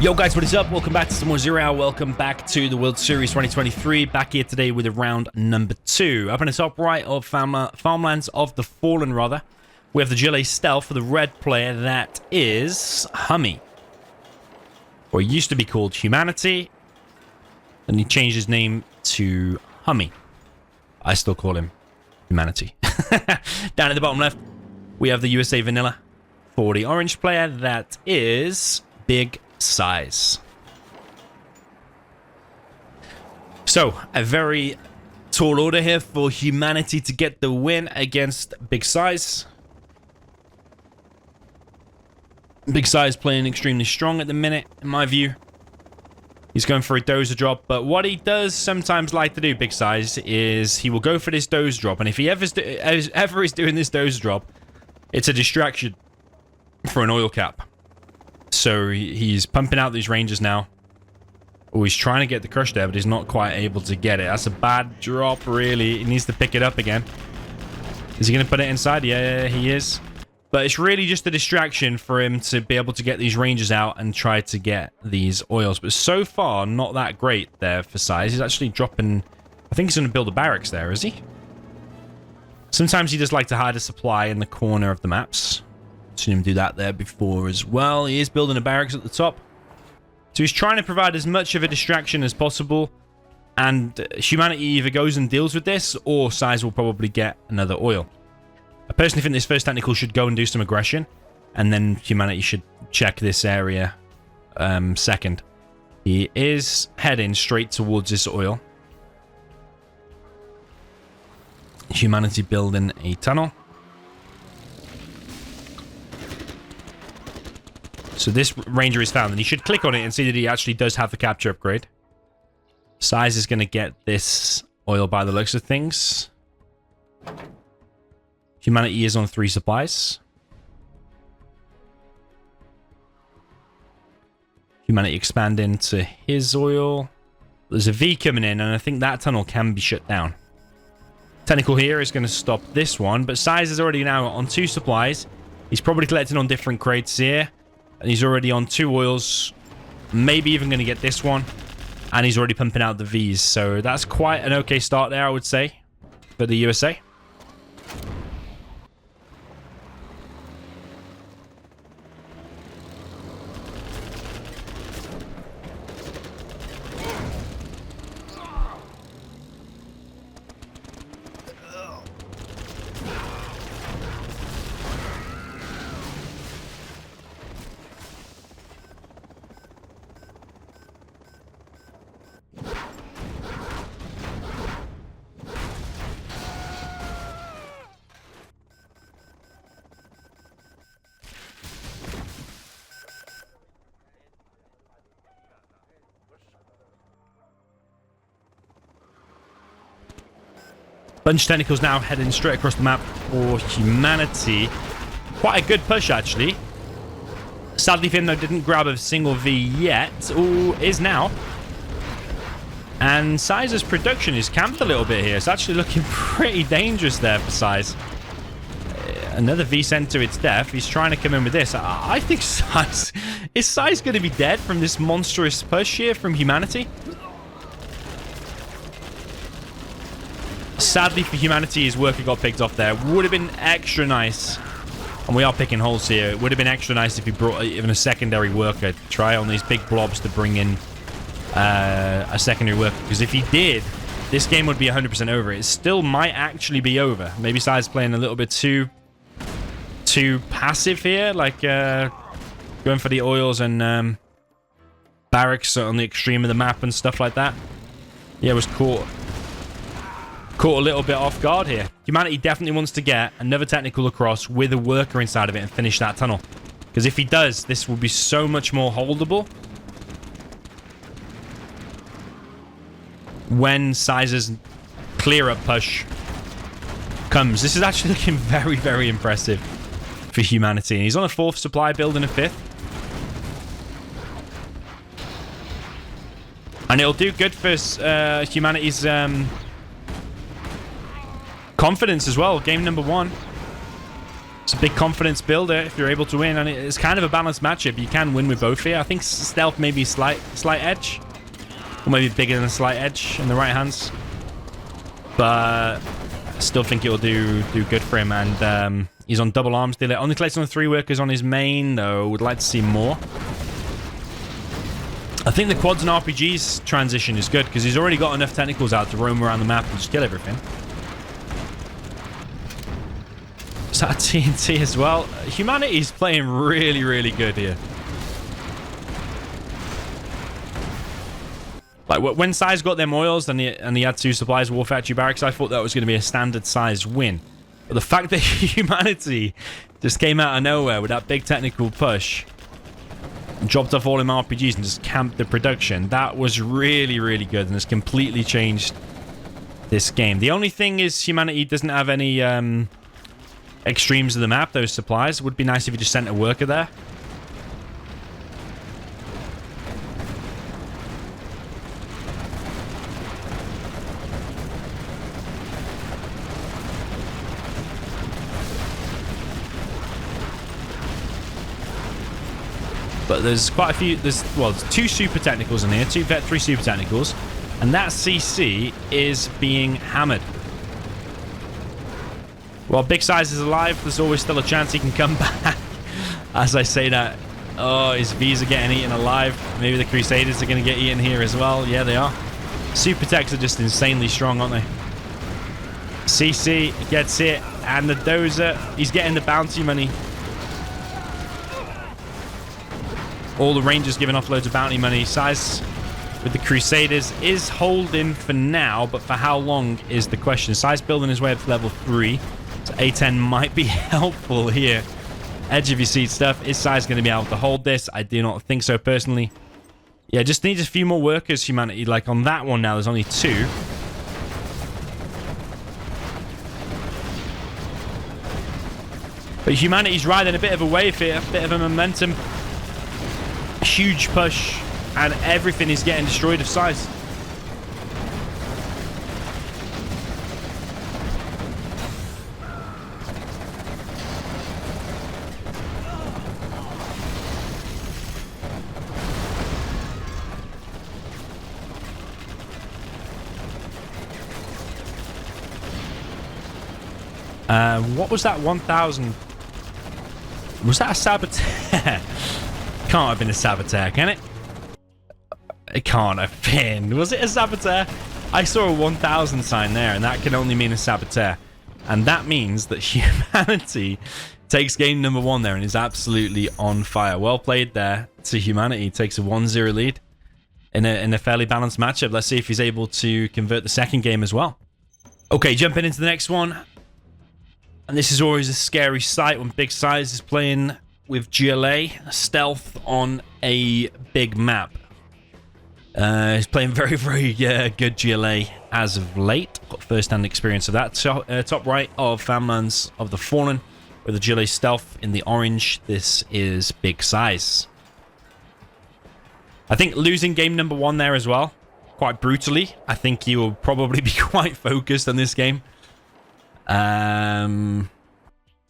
Yo guys, what is up? Welcome back to some more Zero Hour. Welcome back to the World Series 2023. Back here today with round number 2. Up in the top right of Farmlands of the Fallen, rather, we have the Gillet Stealth for the red player. That is HuMMi. Or he used to be called HuMMi. And he changed his name to HuMMi. I still call him Humanity. Down at the bottom left, we have the USA Vanilla for the orange player. That is Big SiZe. So, a very tall order here for Humanity to get the win against Big SiZe. Big SiZe playing extremely strong at the minute, in my view. He's going for a dozer drop, but what he does sometimes like to do, Big SiZe, is he will go for this dozer drop, and if he ever is doing this dozer drop, it's a distraction for an oil cap. So he's pumping out these ranges now. Oh, he's trying to get the crush there, but he's not quite able to get it. That's a bad drop, really. He needs to pick it up again. Is he going to put it inside? Yeah, he is. But it's really just a distraction for him to be able to get these ranges out and try to get these oils. But so far, not that great there for SiZe. He's actually dropping... I think he's going to build a barracks there, is he? Sometimes he does like to hide a supply in the corner of the maps. Seen him do that there before as well. He is building a barracks at the top. So he's trying to provide as much of a distraction as possible. And Humanity either goes and deals with this, or SiZe will probably get another oil. I personally think this first technical should go and do some aggression. And then Humanity should check this area second. He is heading straight towards this oil. Humanity building a tunnel. So this ranger is found, and he should click on it and see that he actually does have the capture upgrade. SiZe is going to get this oil by the looks of things. Humanity is on 3 supplies. Humanity expanding to his oil. There's a V coming in, and I think that tunnel can be shut down. Technical here is going to stop this one, but SiZe is already now on 2 supplies. He's probably collecting on different crates here. And he's already on 2 oils. Maybe even going to get this one. And he's already pumping out the Vs. So that's quite an okay start there, I would say, for the USA. Bunch of technicals now heading straight across the map for Humanity. Quite a good push, actually. Sadly for him, though, didn't grab a single V yet. Oh, is now. And SiZe's production is camped a little bit here. It's actually looking pretty dangerous there for SiZe. Another V sent to its death. He's trying to come in with this. I think SiZe... Is SiZe going to be dead from this monstrous push here from Humanity? Sadly for Humanity, his worker got picked off there. Would have been extra nice. And we are picking holes here. It would have been extra nice if he brought even a secondary worker. Try on these big blobs to bring in a secondary worker. Because if he did, this game would be 100% over. It still might actually be over. Maybe SiZe playing a little bit too passive here. Like going for the oils and barracks on the extreme of the map and stuff like that. Yeah, it was caught a little bit off guard here. Humanity definitely wants to get another technical across with a worker inside of it and finish that tunnel. Because if he does, this will be so much more holdable. When SiZe's clear-up push comes. This is actually looking very, very impressive for Humanity. And he's on a 4th supply, building a 5th. And it'll do good for Humanity's confidence as well. Game number 1. It's a big confidence builder if you're able to win, and it's kind of a balanced matchup. You can win with both here. I think stealth may be slight edge, or maybe bigger than a slight edge in the right hands, but I still think it will do good for him. And he's on double arms dealer. Only collects on 3 workers on his main, though. Would like to see more. I think the quads and RPGs transition is good because he's already got enough technicals out to roam around the map and just kill everything. Is that TNT as well? HuMMi's playing really, really good here. Like, when SiZe got them oils and he had 2 supplies War Factory Barracks, I thought that was going to be a standard size win. But the fact that HuMMi just came out of nowhere with that big technical push, dropped off all them RPGs and just camped the production, that was really, really good and has completely changed this game. The only thing is HuMMi doesn't have any extremes of the map, those supplies. Would be nice if you just sent a worker there. But there's quite a few, there's 2 super technicals in here, 2 Vet 3 super technicals, and that CC is being hammered. While Big SiZe is alive, there's always still a chance he can come back. As I say that, oh, his V's are getting eaten alive. Maybe the Crusaders are going to get eaten here as well. Yeah, they are. Super techs are just insanely strong, aren't they? CC gets it, and the dozer, he's getting the bounty money. All the Rangers giving off loads of bounty money. SiZe with the Crusaders is holding for now, but for how long is the question. SiZe building his way up to level 3. So A10 might be helpful here. Edge of your seat stuff. Is SiZe going to be able to hold this? I do not think so, personally. Yeah, just needs a few more workers, HuMMi. Like on that one now, there's only 2. But HuMMi's riding a bit of a wave here, a bit of a momentum. Huge push, and everything is getting destroyed of SiZe. What was that 1,000? Was that a saboteur? Can't have been a saboteur, can it? It can't have been. Was it a saboteur? I saw a 1,000 sign there, and that can only mean a saboteur. And that means that HuMMi takes game number 1 there and is absolutely on fire. Well played there to HuMMi. Takes a 1-0 lead in a fairly balanced matchup. Let's see if he's able to convert the second game as well. Okay, jumping into the next one. And this is always a scary sight when Big SiZe is playing with GLA stealth on a big map. He's playing very, very good GLA as of late. Got first-hand experience of that. Top right of Farmlands of the Fallen with the GLA stealth in the orange. This is Big SiZe. I think losing game number 1 there as well, quite brutally. I think he will probably be quite focused on this game. I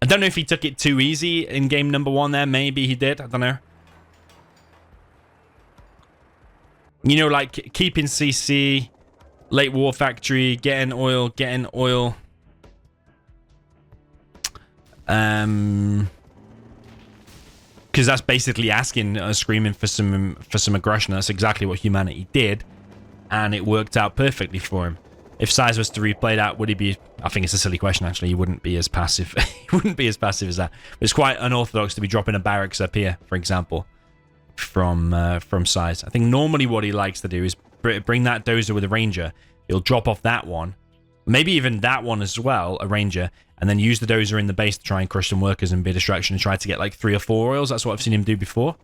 don't know if he took it too easy in game number 1 there. Maybe he did. I don't know. You know, like keeping CC, late War Factory, getting oil. Because that's basically asking, screaming for some aggression. That's exactly what HuMMi did, and it worked out perfectly for him. If SiZe was to replay that, would he be... I think it's a silly question, actually. He wouldn't be as passive. He wouldn't be as passive as that. But it's quite unorthodox to be dropping a barracks up here, for example, from SiZe. I think normally what he likes to do is bring that dozer with a ranger. He'll drop off that one. Maybe even that one as well, a ranger. And then use the dozer in the base to try and crush some workers and be a distraction and try to get like 3 or 4 oils. That's what I've seen him do before.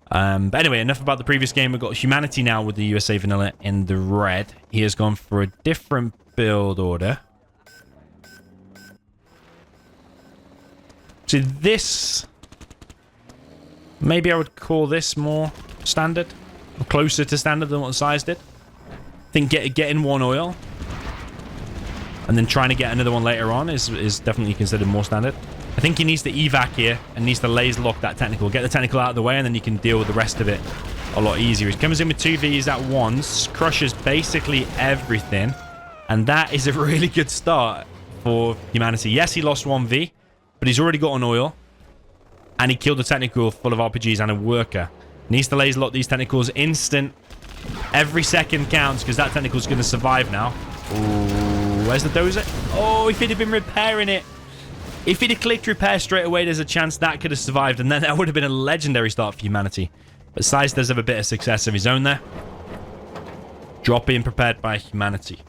But anyway, enough about the previous game. We've got HuMMi now with the USA Vanilla in the red. He has gone for a different build order. So this... Maybe I would call this more standard. Or closer to standard than what SiZe did. I think getting 1 oil. And then trying to get another one later on is definitely considered more standard. I think he needs to evac here and needs to laser lock that technical. Get the technical out of the way, and then you can deal with the rest of it a lot easier. He comes in with 2 Vs at once, crushes basically everything, and that is a really good start for HuMMi. Yes, he lost 1 V, but he's already got an oil, and he killed a technical full of RPGs and a worker. Needs to laser lock these technicals instant. Every second counts because that technical is going to survive now. Ooh, where's the dozer? Oh, if he'd have been repairing it. If he'd have clicked repair straight away, there's a chance that could have survived, and then that would have been a legendary start for HuMMi. But SiZe does have a bit of success of his own there. Drop being prepared by HuMMi.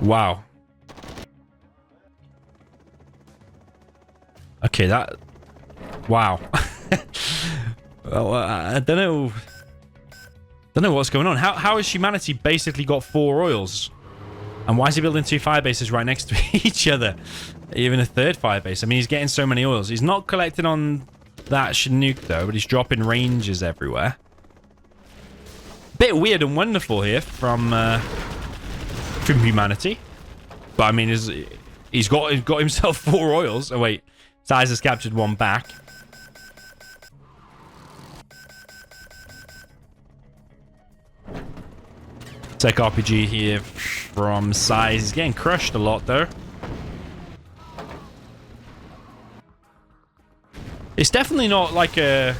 Wow. Okay, that... Wow. Well, I don't know... Don't know what's going on. How has HuMMi basically got 4 oils? And why is he building 2 fire bases right next to each other? Even a 3rd fire base. I mean, he's getting so many oils. He's not collecting on that Chinook, though, but he's dropping ranges everywhere. Bit weird and wonderful here from HuMMi. But I mean, he's got himself 4 oils. Oh wait, SiZe has captured 1 back. Tech RPG here from SiZe. He's getting crushed a lot though. It's definitely not like a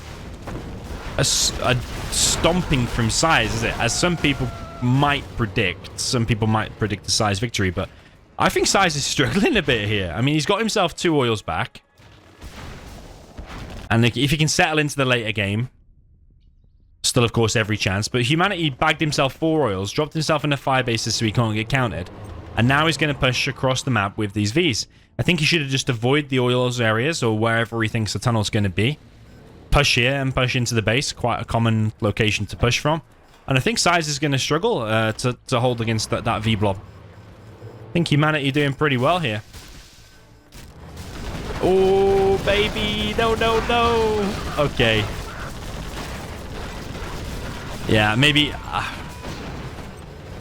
stomping from SiZe, is it? As some people might predict. Some people might predict the SiZe victory, but I think SiZe is struggling a bit here. I mean, he's got himself 2 oils back. And if he can settle into the later game, still, of course, every chance. But HuMMi bagged himself 4 oils, dropped himself into 5 bases so he can't get countered. And now he's going to push across the map with these Vs. I think he should have just avoided the oils areas or wherever he thinks the tunnel's going to be. Push here and push into the base. Quite a common location to push from. And I think SiZe is going to struggle to hold against that V-blob. I think HuMMi doing pretty well here. Oh, baby. No, no, no. Okay. Yeah, maybe...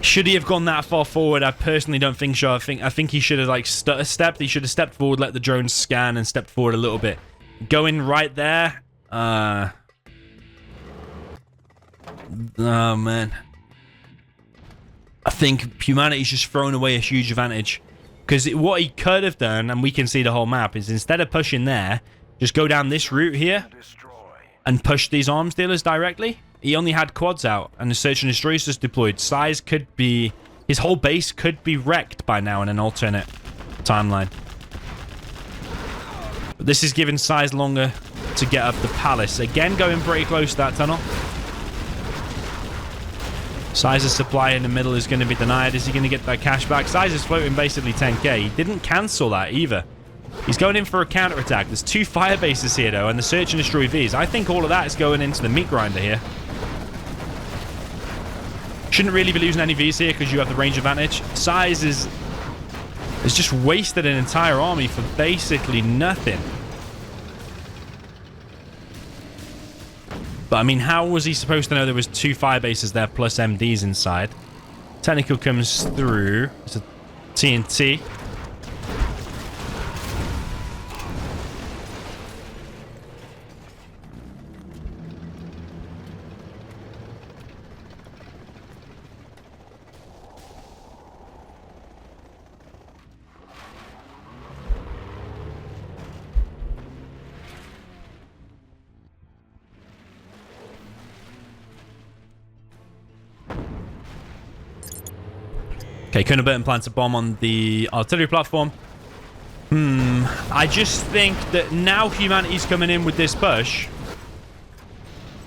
should he have gone that far forward? I personally don't think so. I think he should have like stepped. He should have stepped forward, let the drone scan, and stepped forward a little bit. Going right there. Oh man. I think HuMMi's just thrown away a huge advantage. Because what he could have done, and we can see the whole map, is instead of pushing there, just go down this route here and push these arms dealers directly. He only had quads out, and the search and destroy is just deployed. SiZe could be... His whole base could be wrecked by now in an alternate timeline. But this is giving SiZe longer to get up the palace. Again, going pretty close to that tunnel. SiZe's supply in the middle is going to be denied. Is he going to get that cash back? SiZe is floating basically 10k. He didn't cancel that either. He's going in for a counterattack. There's 2 fire bases here, though, and the search and destroy Vs. I think all of that is going into the meat grinder here. Shouldn't really be losing any Vs here because you have the range advantage. SiZe has just wasted an entire army for basically nothing. But I mean, how was he supposed to know there was 2 fire bases there plus MDs inside? Technical comes through. It's a TNT. Okay, Burton plants a bomb on the artillery platform. I just think that now humanity's coming in with this push.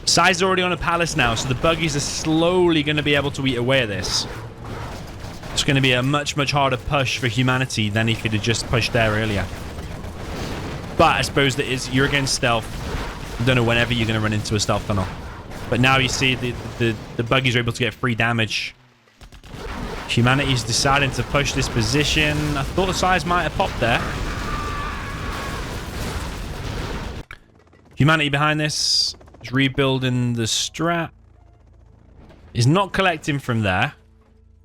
SiZe's already on a palace now, so the buggies are slowly going to be able to eat away at this. It's going to be a much, much harder push for humanity than he could have just pushed there earlier. But I suppose that is you're against stealth. I don't know whenever you're going to run into a stealth tunnel. But now you see the buggies are able to get free damage. Humanity's deciding to push this position. I thought the SiZe might have popped there. Humanity behind this is rebuilding the strat. He's not collecting from there.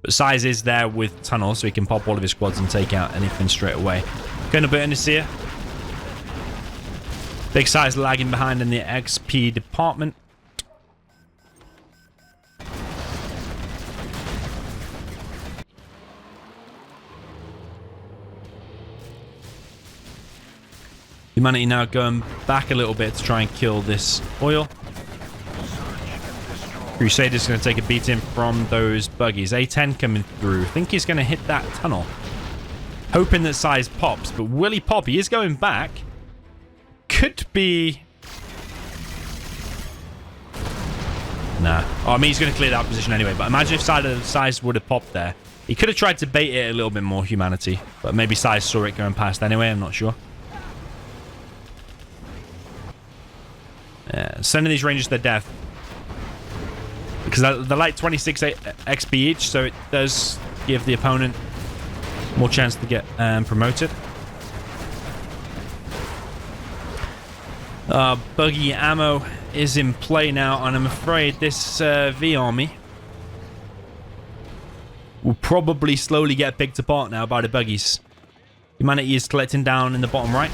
But SiZe is there with tunnels, so he can pop all of his squads and take out anything straight away. Burton is here. Big SiZe lagging behind in the XP department. Humanity now going back a little bit to try and kill this oil. Crusader's going to take a beating from those buggies. A10 coming through. I think he's going to hit that tunnel. Hoping that SiZe pops, but will he pop? He is going back. Could be... Nah. Oh, I mean, he's going to clear that position anyway, but imagine if SiZe would have popped there. He could have tried to bait it a little bit more, humanity, but maybe SiZe saw it going past anyway, I'm not sure. Yeah, sending these rangers to their death. Because they're like 26 XP each, so it does give the opponent more chance to get promoted. Buggy ammo is in play now, and I'm afraid this V army will probably slowly get picked apart now by the buggies. Humanity is collecting down in the bottom right.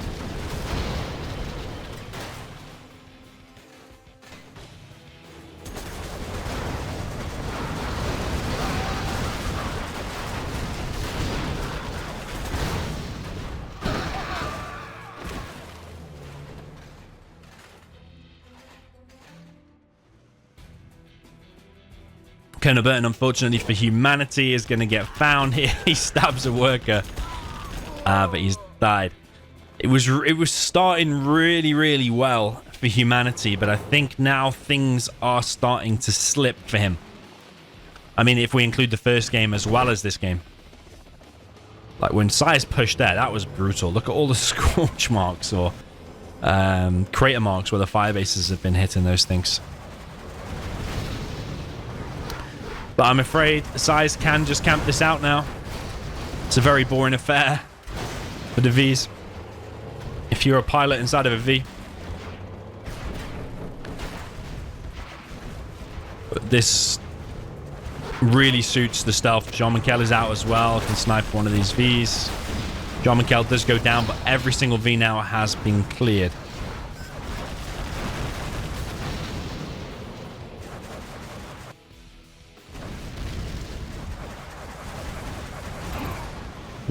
Burton, unfortunately for humanity, is going to get found here. He stabs a worker. But he's died. It was starting really, really well for humanity, but I think now things are starting to slip for him. I mean, if we include the first game as well as this game. Like, when SiZe pushed there, that was brutal. Look at all the scorch marks or crater marks where the fire bases have been hitting those things. But I'm afraid SiZe can just camp this out now. It's a very boring affair for the Vs. If you're a pilot inside of a V. But this really suits the stealth. Jean-Michel is out as well. Can snipe one of these Vs. Jean-Michel does go down, but every single V now has been cleared.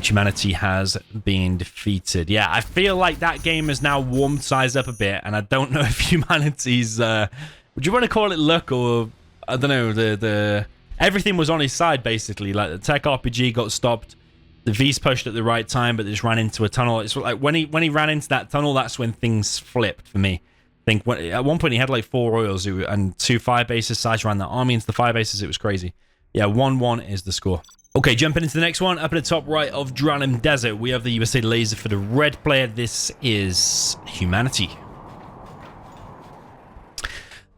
Humanity has been defeated. Yeah, I feel like that game has now warmed SiZe up a bit, and I don't know if humanity's would you want to call it luck, or I don't know, the everything was on his side basically. Like the tech RPG got stopped, the V's pushed at the right time, but they just ran into a tunnel. It's like when he ran into that tunnel, that's when things flipped for me. I think at one point he had like 4 oils and 2 fire bases. SiZe ran the army into the fire bases. It was crazy. Yeah, 1-1 is the score. Okay, jumping into the next one. Up at the top right of Dralim Desert, we have the USA laser for the red player. This is humanity.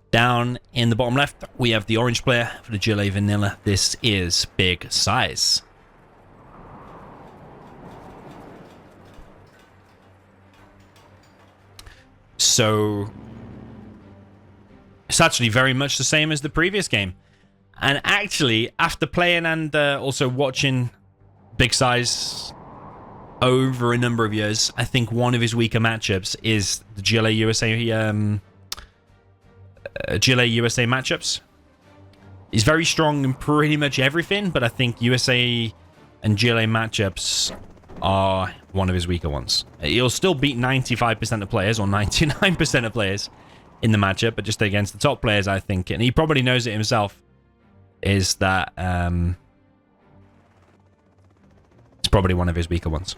Down in the bottom left, we have the orange player for the GLA Vanilla. This is Big SiZe. So it's actually very much the same as the previous game. And actually, after playing and also watching Big SiZe over a number of years, I think one of his weaker matchups is the GLA USA matchups. He's very strong in pretty much everything, but I think USA and GLA matchups are one of his weaker ones. He'll still beat 95% of players or 99% of players in the matchup, but just against the top players, I think, and he probably knows it himself, is that probably one of his weaker ones.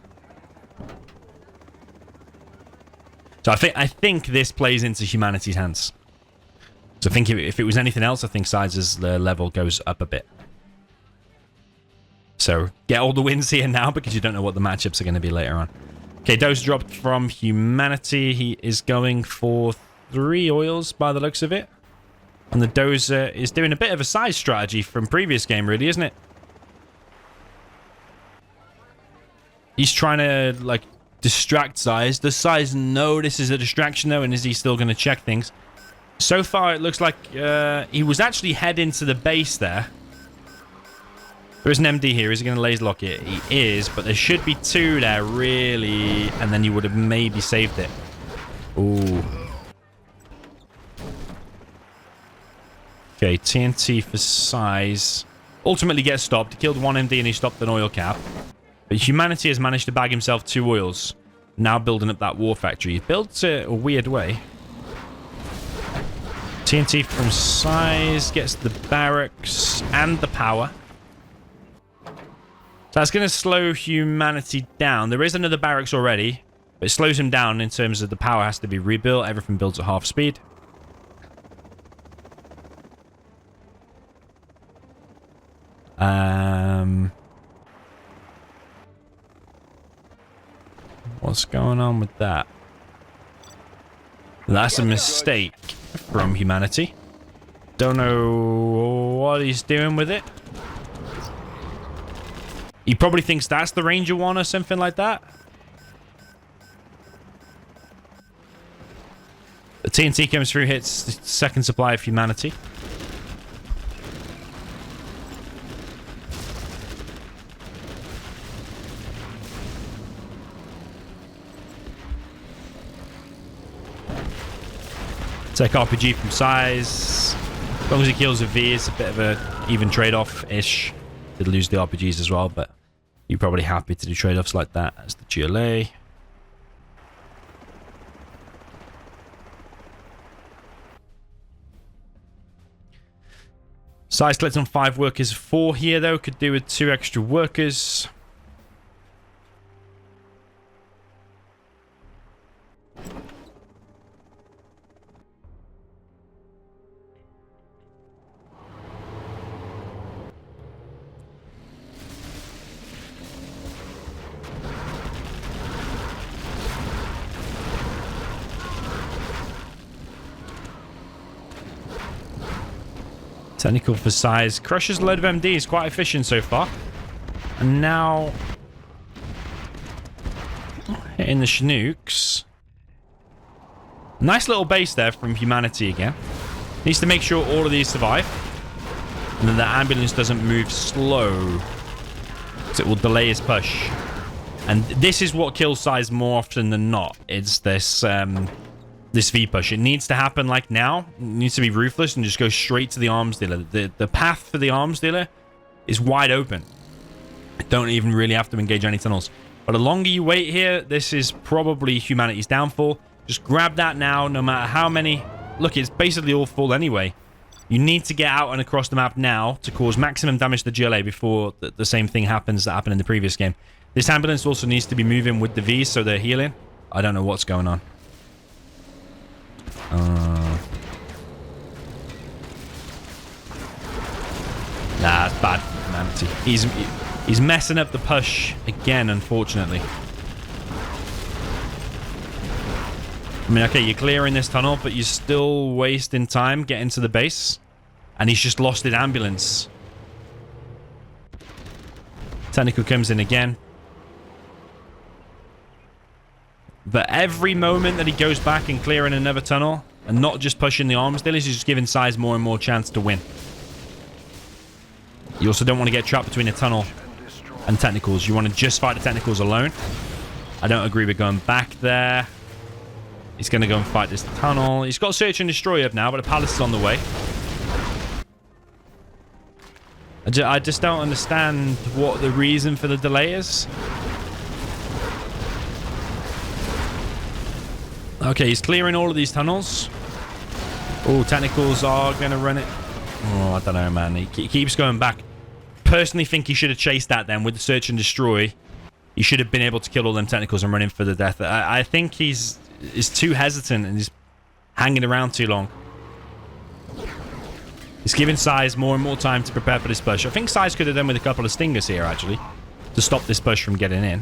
So I think this plays into HuMMi's hands. So I think if it was anything else, I think SiZe's level goes up a bit. So get all the wins here now because you don't know what the matchups are going to be later on. Okay, dose dropped from HuMMi. He is going for 3 oils by the looks of it. And the dozer is doing a bit of a SiZe strategy from previous game, really, isn't it? He's trying to, like, distract SiZe. Does SiZe know this is a distraction, though? And is he still going to check things? So far, it looks like he was actually heading to the base there. There is an MD here. Is he going to laser lock it? He is, but there should be 2 there, really. And then he would have maybe saved it. Ooh. Okay, TNT for SiZe. Ultimately gets stopped. He killed 1 MD and he stopped an oil cap. But HuMMi has managed to bag himself 2 oils. Now building up that war factory. He built it a weird way. TNT from SiZe gets the barracks and the power. So that's going to slow HuMMi down. There is another barracks already, but it slows him down in terms of the power has to be rebuilt. Everything builds at half speed. What's going on with that? That's a mistake from HuMMi. Don't know what he's doing with it. He probably thinks that's the Ranger one or something like that. The TNT comes through, hits the second supply of HuMMi. Take RPG from SiZe. As long as he kills a V, it's a bit of a even trade-off-ish. Did lose the RPGs as well, but you're probably happy to do trade-offs like that as the GLA. SiZe collects on 5 workers. 4 here, though. Could do with 2 extra workers. Technical for SiZe. Crushes a load of MDs. Quite efficient so far. And now hitting the Chinooks. Nice little base there from HuMMi again. Needs to make sure all of these survive. And then the ambulance doesn't move slow. Because it will delay his push. And this is what kills SiZe more often than not. It's this this V push. It needs to happen like now. It needs to be ruthless and just go straight to the arms dealer. The path for the arms dealer is wide open. Don't even really have to engage any tunnels. But the longer you wait here, this is probably HuMMi's downfall. Just grab that now, no matter how many... Look, it's basically all full anyway. You need to get out and across the map now to cause maximum damage to the GLA before the same thing happens that happened in the previous game. This ambulance also needs to be moving with the Vs so they're healing. I don't know what's going on. Nah, it's bad for HuMMi. He's messing up the push again, unfortunately. I mean, okay, you're clearing this tunnel, but you're still wasting time getting to the base. And he's just lost his ambulance. Technical comes in again. But every moment that he goes back and clearing another tunnel, and not just pushing the arms dealers, he's just giving SiZe more and more chance to win. You also don't want to get trapped between a tunnel and technicals. You want to just fight the technicals alone. I don't agree with going back there. He's going to go and fight this tunnel. He's got search and destroy up now, but the palace is on the way. I just don't understand what the reason for the delay is. Okay, he's clearing all of these tunnels. Oh, technicals are going to run it. Oh, I don't know, man. He keeps going back. Personally think he should have chased that then with the search and destroy. he should have been able to kill all them technicals and run in for the death. I think he's too hesitant and he's hanging around too long. He's giving SiZe more and more time to prepare for this push. I think SiZe could have done with a couple of stingers here, actually, to stop this push from getting in.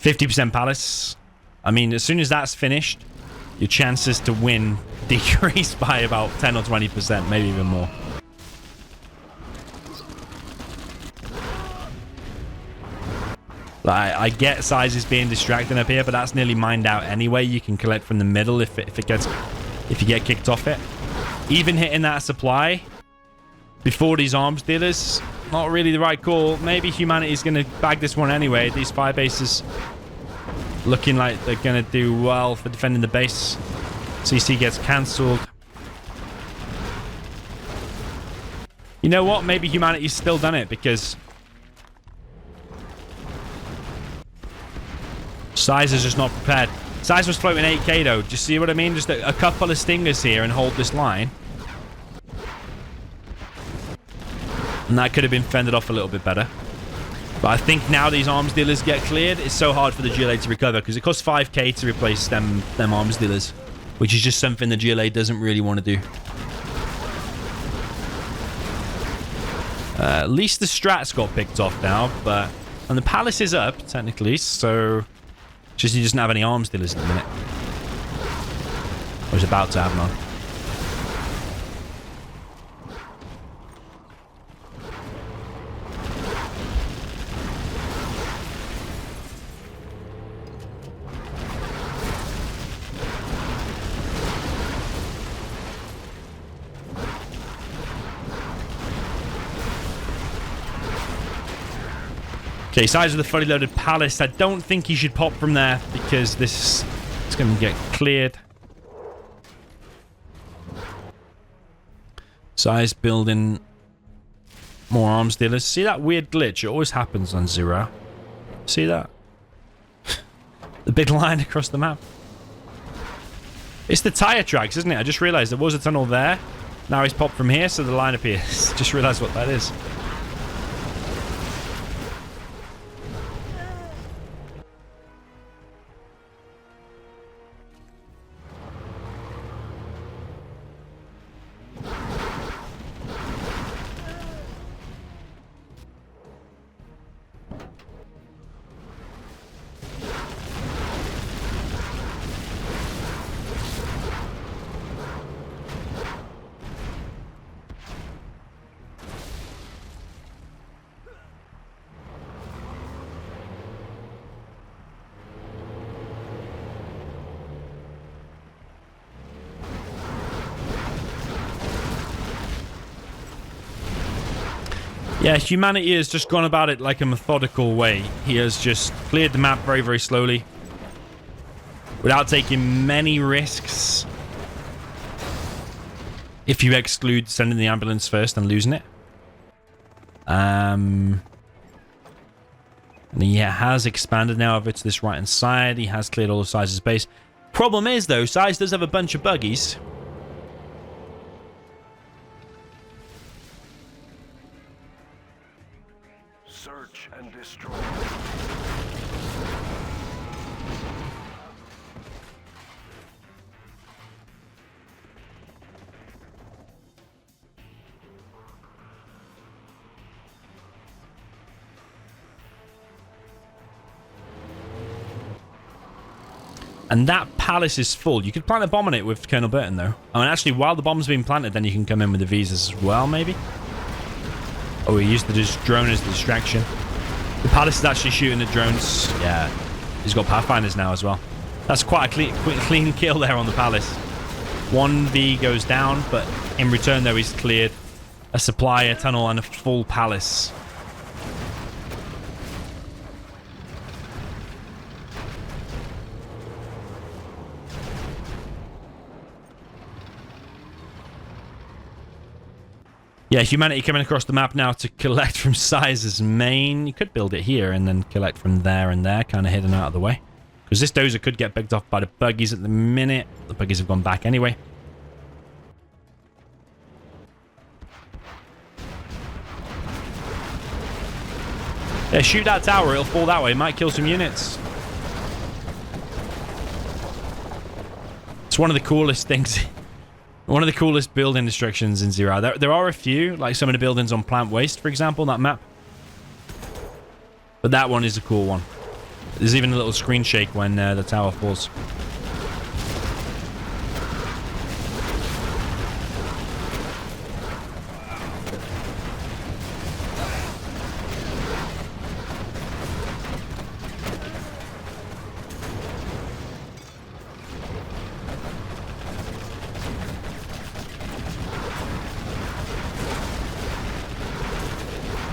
50% Palace. I mean, as soon as that's finished, your chances to win decrease by about 10 or 20%, maybe even more. I get SiZe is being distracting up here, but that's nearly mined out anyway. You can collect from the middle if you get kicked off it. Even hitting that supply before these arms dealers, not really the right call. Maybe humanity's going to bag this one anyway. These fire bases looking like they're going to do well for defending the base. CC gets cancelled. You know what? Maybe humanity's still done it because SiZe is just not prepared. SiZe was floating 8k though. Do you see what I mean? Just a couple of stingers here and hold this line. And that could have been fended off a little bit better. But I think now these arms dealers get cleared, it's so hard for the GLA to recover because it costs 5k to replace them arms dealers, which is just something the GLA doesn't really want to do. At least the strats got picked off now, and the palace is up technically, so just he doesn't have any arms dealers at the minute. Or he's about to have none. Okay, size of the fully loaded palace. I don't think he should pop from there because this is going to get cleared. Size building more arms dealers. See that weird glitch? It always happens on Zero. See that? The big line across the map. It's the tire tracks, isn't it? I just realized there was a tunnel there. Now he's popped from here, so the line appears. Just realized what that is. Yeah, humanity has just gone about it like a methodical way. He has just cleared the map very, very slowly without taking many risks. If you exclude sending the ambulance first and losing it. And he has expanded now over to this right-hand side. He has cleared all of SiZe's base. Problem is, though, SiZe does have a bunch of buggies. Search and destroy. And that palace is full. You could plant a bomb on it with Colonel Burton, though. Oh, and actually, while the bomb's being planted, then you can come in with the visas as well, maybe? Oh, he used the drone as the distraction. The palace is actually shooting the drones. Yeah, he's got pathfinders now as well. That's quite a clean kill there on the palace. 1v goes down, but in return, though, he's cleared a supply, a tunnel, and a full palace. Yeah, humanity coming across the map now to collect from SiZe's main. You could build it here and then collect from there and there, kind of hidden out of the way. Because this dozer could get picked off by the buggies at the minute. The buggies have gone back anyway. Yeah, shoot that tower. It'll fall that way. It might kill some units. It's one of the coolest things. One of the coolest building instructions in Zero. There are a few, like some of the buildings on Plant Waste, for example, that map. But that one is a cool one. There's even a little screen shake when the tower falls.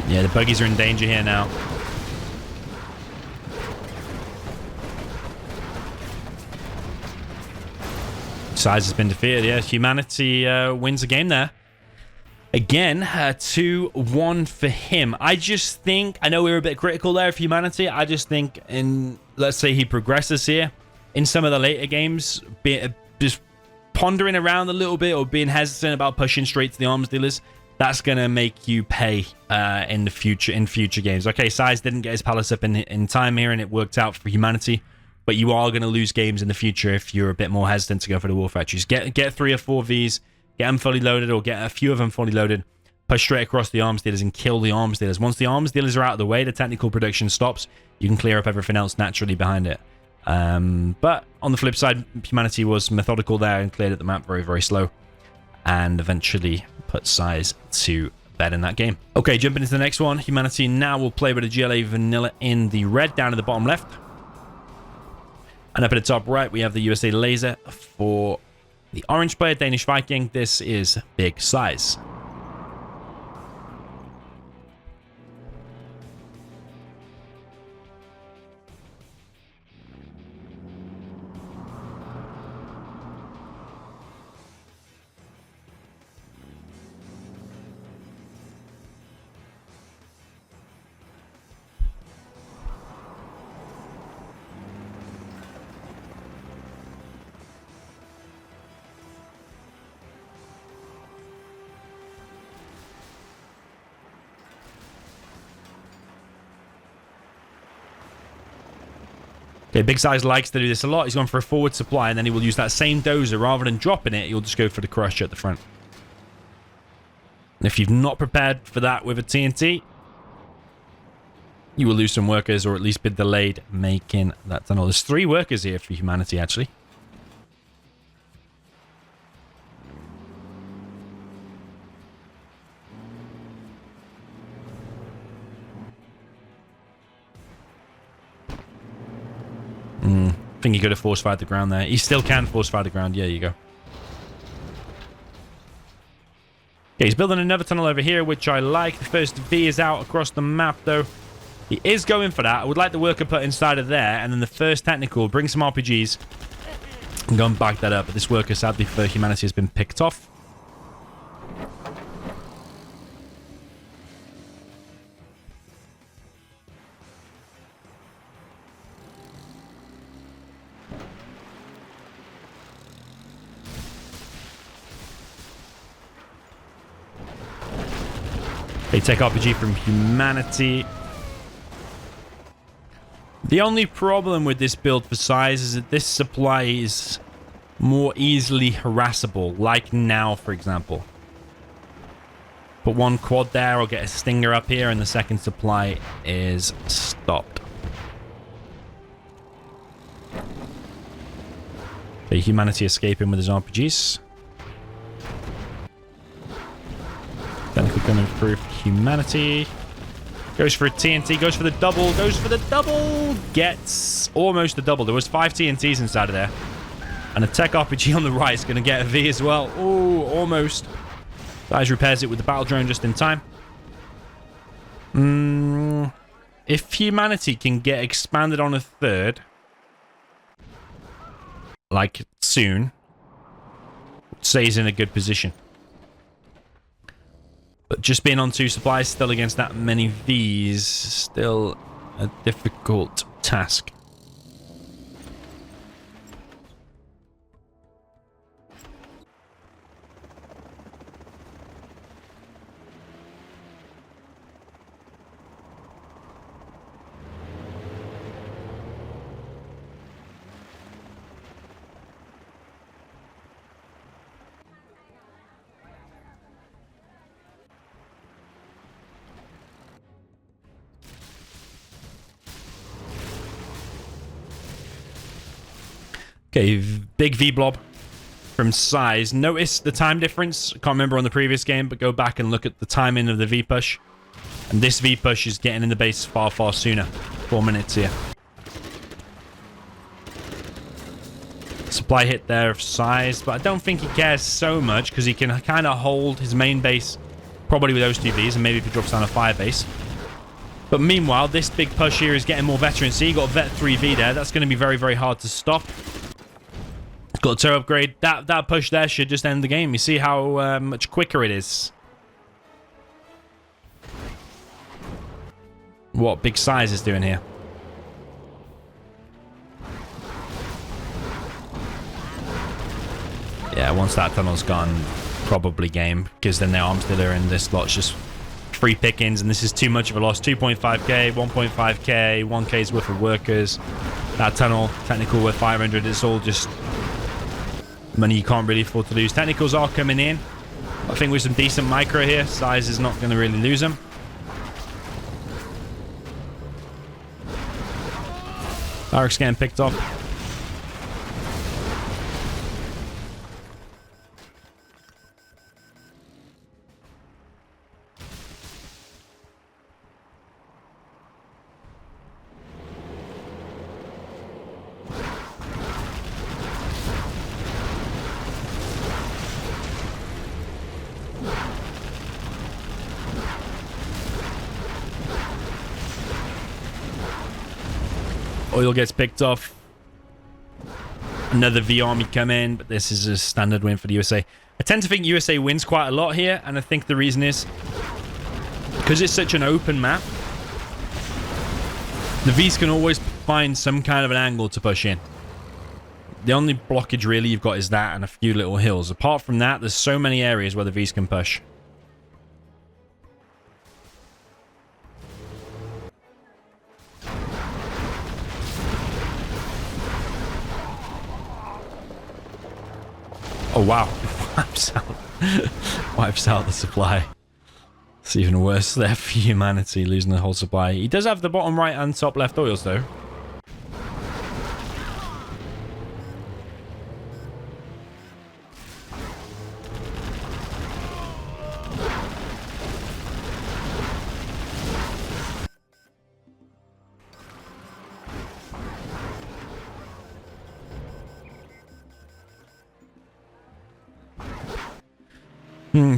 Yeah, the buggies are in danger here now. SiZe has been defeated. Yeah, HuMMi wins the game there. Again, 2-1 for him. I just think, I know we were a bit critical there of HuMMi. I just think, let's say he progresses here in some of the later games, just pondering around a little bit or being hesitant about pushing straight to the arms dealers, that's going to make you pay in future games. Okay, SiZe didn't get his palace up in time here, and it worked out for HuMMi. But you are going to lose games in the future if you're a bit more hesitant to go for the war factories. Get 3 or 4 Vs, get them fully loaded, or get a few of them fully loaded, push straight across the arms dealers and kill the arms dealers. Once the arms dealers are out of the way, the technical production stops. You can clear up everything else naturally behind it. But on the flip side, HuMMi was methodical there and cleared up the map very, very slow, and eventually put SiZe to bed in that game. Okay, jumping into the next one. HuMMi now will play with a GLA Vanilla in the red down in the bottom left. And up at the top right, we have the USA Laser for the orange player, Danish Viking. This is Big SiZe. Okay, Big SiZe likes to do this a lot. He's gone for a forward supply, and then he will use that same dozer. Rather than dropping it, he'll just go for the crusher at the front. And if you've not prepared for that with a TNT, you will lose some workers, or at least be delayed making that tunnel. There's 3 workers here for HuMMi, actually. I think he could have force fired the ground there. He still can force fire the ground. Yeah, you go. Okay, he's building another tunnel over here, which I like. The first V is out across the map, though. He is going for that. I would like the worker put inside of there, and then the first technical, bring some RPGs, and go and back that up. But this worker, sadly for HuMMi, has been picked off. They take RPG from HuMMi. The only problem with this build for SiZe is that this supply is more easily harassable, like now, for example. Put 1 quad there, or get a stinger up here, and the second supply is stopped. Okay, HuMMi escaping with his RPGs. Technical coming through for HuMMi. Goes for a TNT, goes for the double, gets almost the double. There was 5 TNTs inside of there. And a tech RPG on the right is going to get a V as well. Oh, almost. SiZe repairs it with the battle drone just in time. If HuMMi can get expanded on a 3rd, like soon, say he's in a good position. But just being on 2 supplies still against that many Vs, still a difficult task. Okay, big V blob from SiZe. Notice the time difference. I can't remember on the previous game, but go back and look at the timing of the V push. And this V push is getting in the base far, far sooner. 4 minutes here. Supply hit there of SiZe, but I don't think he cares so much because he can kind of hold his main base probably with those two Vs, and maybe if he drops down a fire base. But meanwhile, this big push here is getting more veterans. See, you got Vet 3V there. That's going to be very, very hard to stop. Got a turret upgrade. That push there should just end the game. You see how much quicker it is. What big SiZe is doing here. Yeah, once that tunnel's gone, probably game. Because then the arms dealer and this lot's just free pickings. And this is too much of a loss. 2.5k, 1.5k, 1k's worth of workers. That tunnel, technical worth 500. It's all just money you can't really afford to lose. Technicals are coming in. I think with some decent micro here, SiZe is not going to really lose them. Barracks getting picked off. Oil gets picked off. Another V army come in, but this is a standard win for the USA. I tend to think USA wins quite a lot here, and I think the reason is because it's such an open map. The Vs can always find some kind of an angle to push in. The only blockage really you've got is that and a few little hills. Apart from that, there's so many areas where the Vs can push. Oh wow, wipes out the supply. It's even worse there for humanity, losing the whole supply. He does have the bottom right and top left oils though.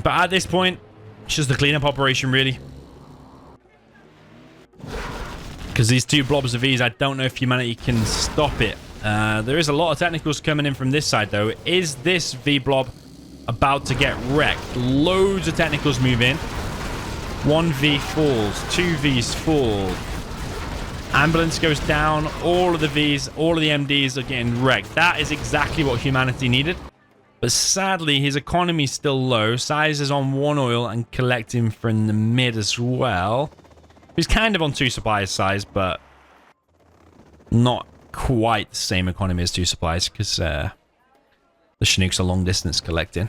But at this point, it's just a cleanup operation, really. Because these two blobs of V's, I don't know if humanity can stop it. There is a lot of technicals coming in from this side, though. Is this V blob about to get wrecked? Loads of technicals move in. 1 V falls. 2 V's fall. Ambulance goes down. All of the V's, all of the MDs are getting wrecked. That is exactly what humanity needed. But sadly, his economy is still low. SiZe is on 1 oil and collecting from the mid as well. He's kind of on 2 supplies SiZe, but not quite the same economy as 2 supplies because the Chinooks are long distance collecting.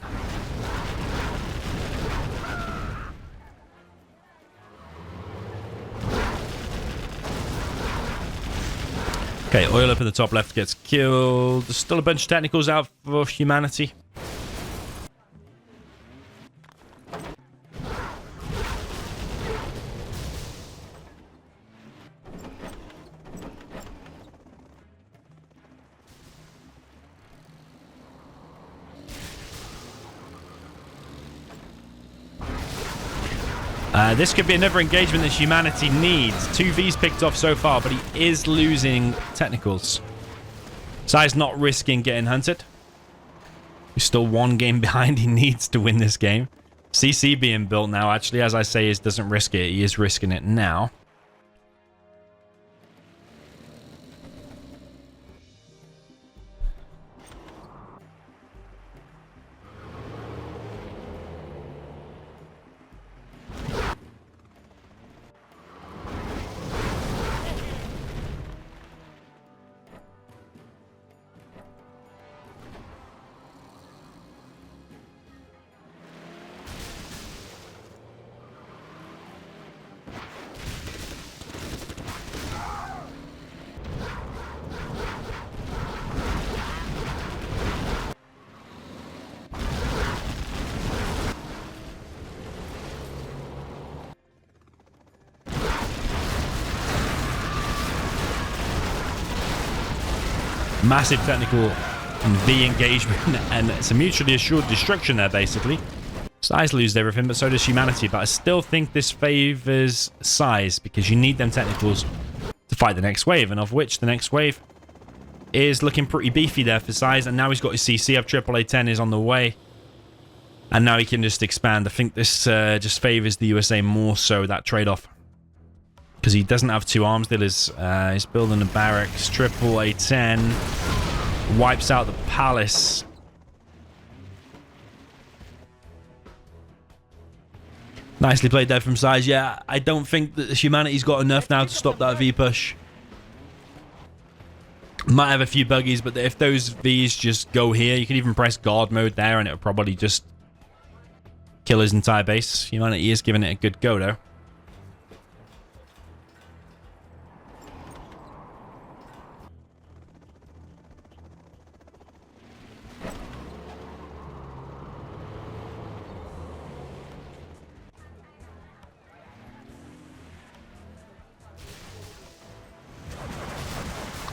Okay, oil up in the top left gets killed. There's still a bunch of technicals out for humanity. This could be another engagement that humanity needs. 2 V's picked off so far, but he is losing technicals. SiZe's not risking getting hunted. He's still 1 game behind. He needs to win this game. CC being built now, actually, as I say, is doesn't risk it. He is risking it now. Massive technical and V engagement, and it's a mutually assured destruction there, basically. SiZe loses everything, but so does HuMMi. But I still think this favors SiZe, because you need them technicals to fight the next wave, and of which the next wave is looking pretty beefy there for SiZe. And now he's got his CC up, AAA-10 is on the way. And now he can just expand. I think this just favors the USA more so, that trade-off. Because he doesn't have two arms dealers. He's building the barracks. AAA-10 wipes out the palace. Nicely played there from SiZe. Yeah, I don't think that HuMMi's got enough now to stop that V push. Might have a few buggies, but if those Vs just go here, you can even press guard mode there and it'll probably just kill his entire base. HuMMi is giving it a good go, though.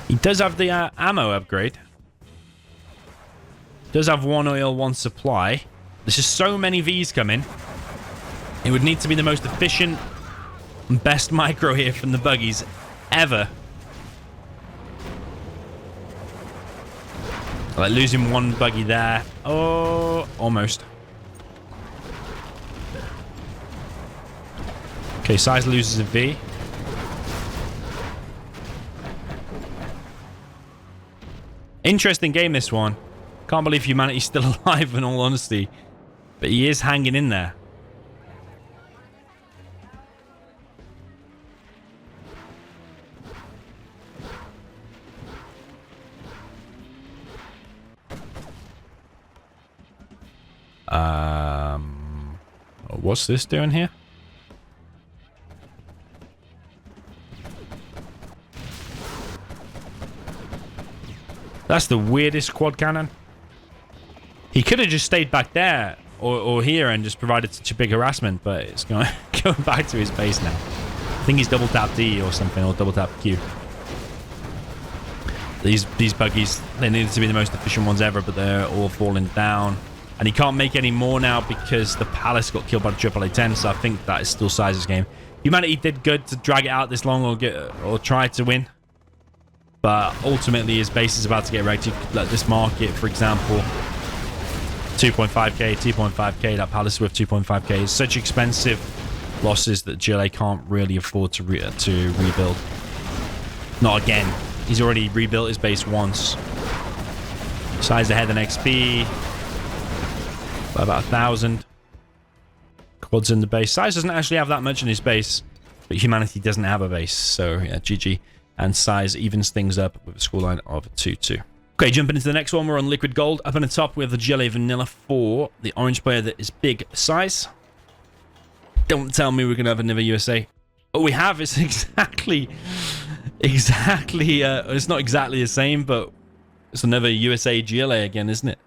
He does have the ammo upgrade. Does have one oil, one supply. There's just so many Vs coming. It would need to be the most efficient and best micro here from the buggies ever. Like losing one buggy there. Oh, almost. Okay, SiZe loses a V. Interesting game, this one. Can't believe HuMMi's still alive, in all honesty. But he is hanging in there. What's this doing here? That's the weirdest quad cannon. He could have just stayed back there or here and just provided such a big harassment, but it's going back to his base now. I think he's double tap D or something, or double tap Q. These buggies, they needed to be the most efficient ones ever, but they're all falling down. And he can't make any more now because the palace got killed by the AAA-10, so I think that is still SiZe's game. HuMMi did good to drag it out this long or try to win. But ultimately, his base is about to get wrecked. Like this market, for example, 2.5k, 2.5k. That palace worth 2.5k. It's such expensive losses that GLA can't really afford to rebuild. Not again. He's already rebuilt his base once. SiZe ahead in XP by about 1,000. Quads in the base. SiZe doesn't actually have that much in his base, but HuMMi doesn't have a base. So yeah, GG. And SiZe evens things up with a scoreline of 2-2. Okay, jumping into the next one, we're on Liquid Gold. Up on the top, we have the GLA Vanilla 4, the orange player that is big SiZe. Don't tell me we're going to have another USA. Oh, we have. It's exactly, it's not exactly the same, but it's another USA GLA again, isn't it?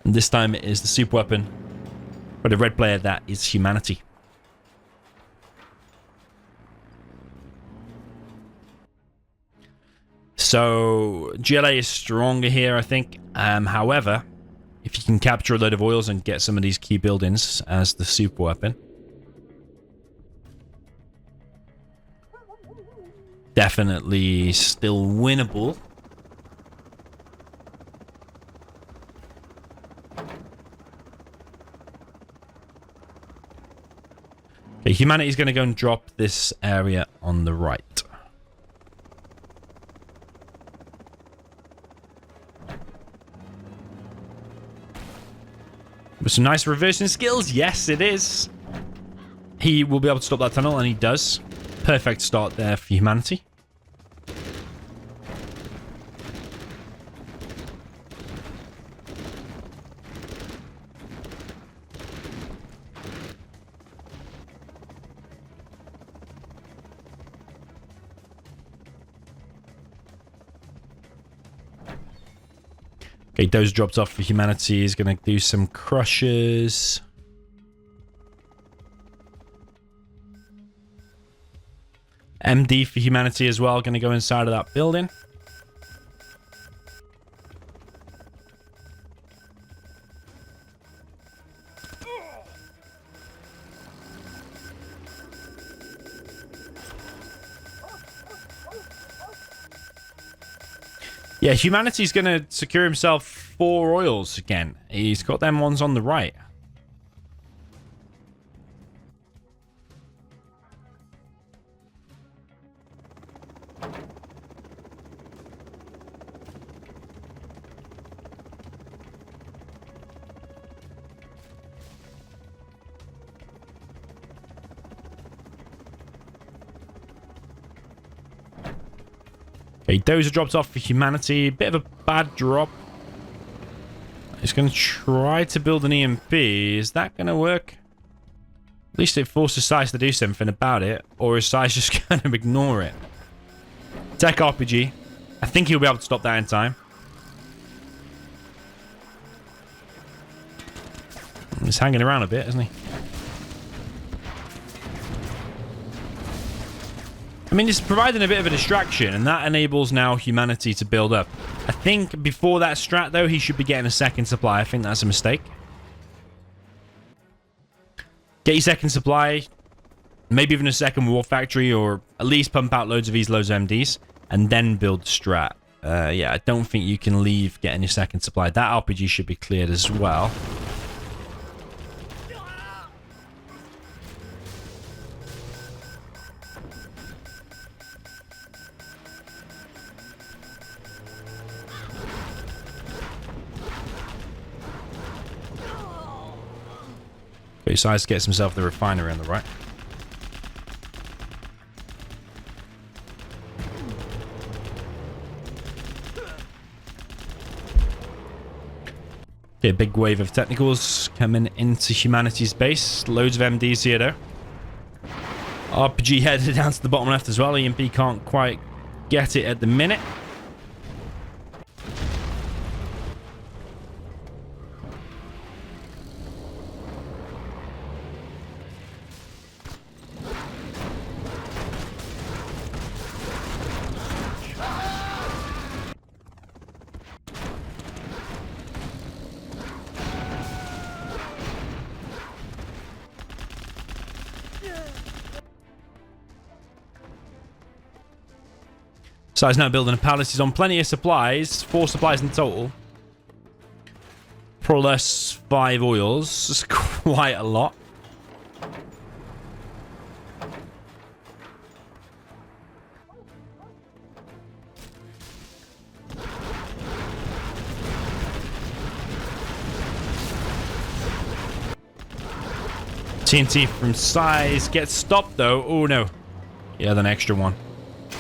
And this time it is the super weapon for the red player that is HuMMi. So GLA is stronger here, I think. However, if you can capture a load of oils and get some of these key buildings as the super weapon, definitely still winnable. Okay, HuMMi is going to go and drop this area on the right. With some nice reversing skills. Yes, it is. He will be able to stop that tunnel, and he does. Perfect start there for HuMMi. Okay, Doze dropped off for HuMMi. He's going to do some crushes. MD for HuMMi as well. Going to go inside of that building. Yeah, Humanity's going to secure himself 4 oils again. He's got them ones on the right. Okay, Dozer dropped off for Humanity. Bit of a bad drop. He's going to try to build an EMP. Is that going to work? At least it forces SiZe to do something about it. Or is SiZe just going to ignore it? Tech RPG. I think he'll be able to stop that in time. He's hanging around a bit, isn't he? I mean, it's providing a bit of a distraction, and that enables now Humanity to build up. I think before that strat, though, he should be getting a second supply. I think that's a mistake. Get your second supply, maybe even a second war factory, or at least pump out loads of these, loads of MDs, and then build strat. Yeah, I don't think you can leave getting your second supply. That RPG should be cleared as well. He decides to get himself the refinery on the right. Okay, a big wave of technicals coming into Humanity's base. Loads of MDs here, though. RPG headed down to the bottom left as well. EMP can't quite get it at the minute. So he's now building a palace. He's on plenty of supplies. 4 supplies in total. Plus 5 oils. That's quite a lot. TNT from SiZe gets stopped though. Oh no. Yeah, an extra one.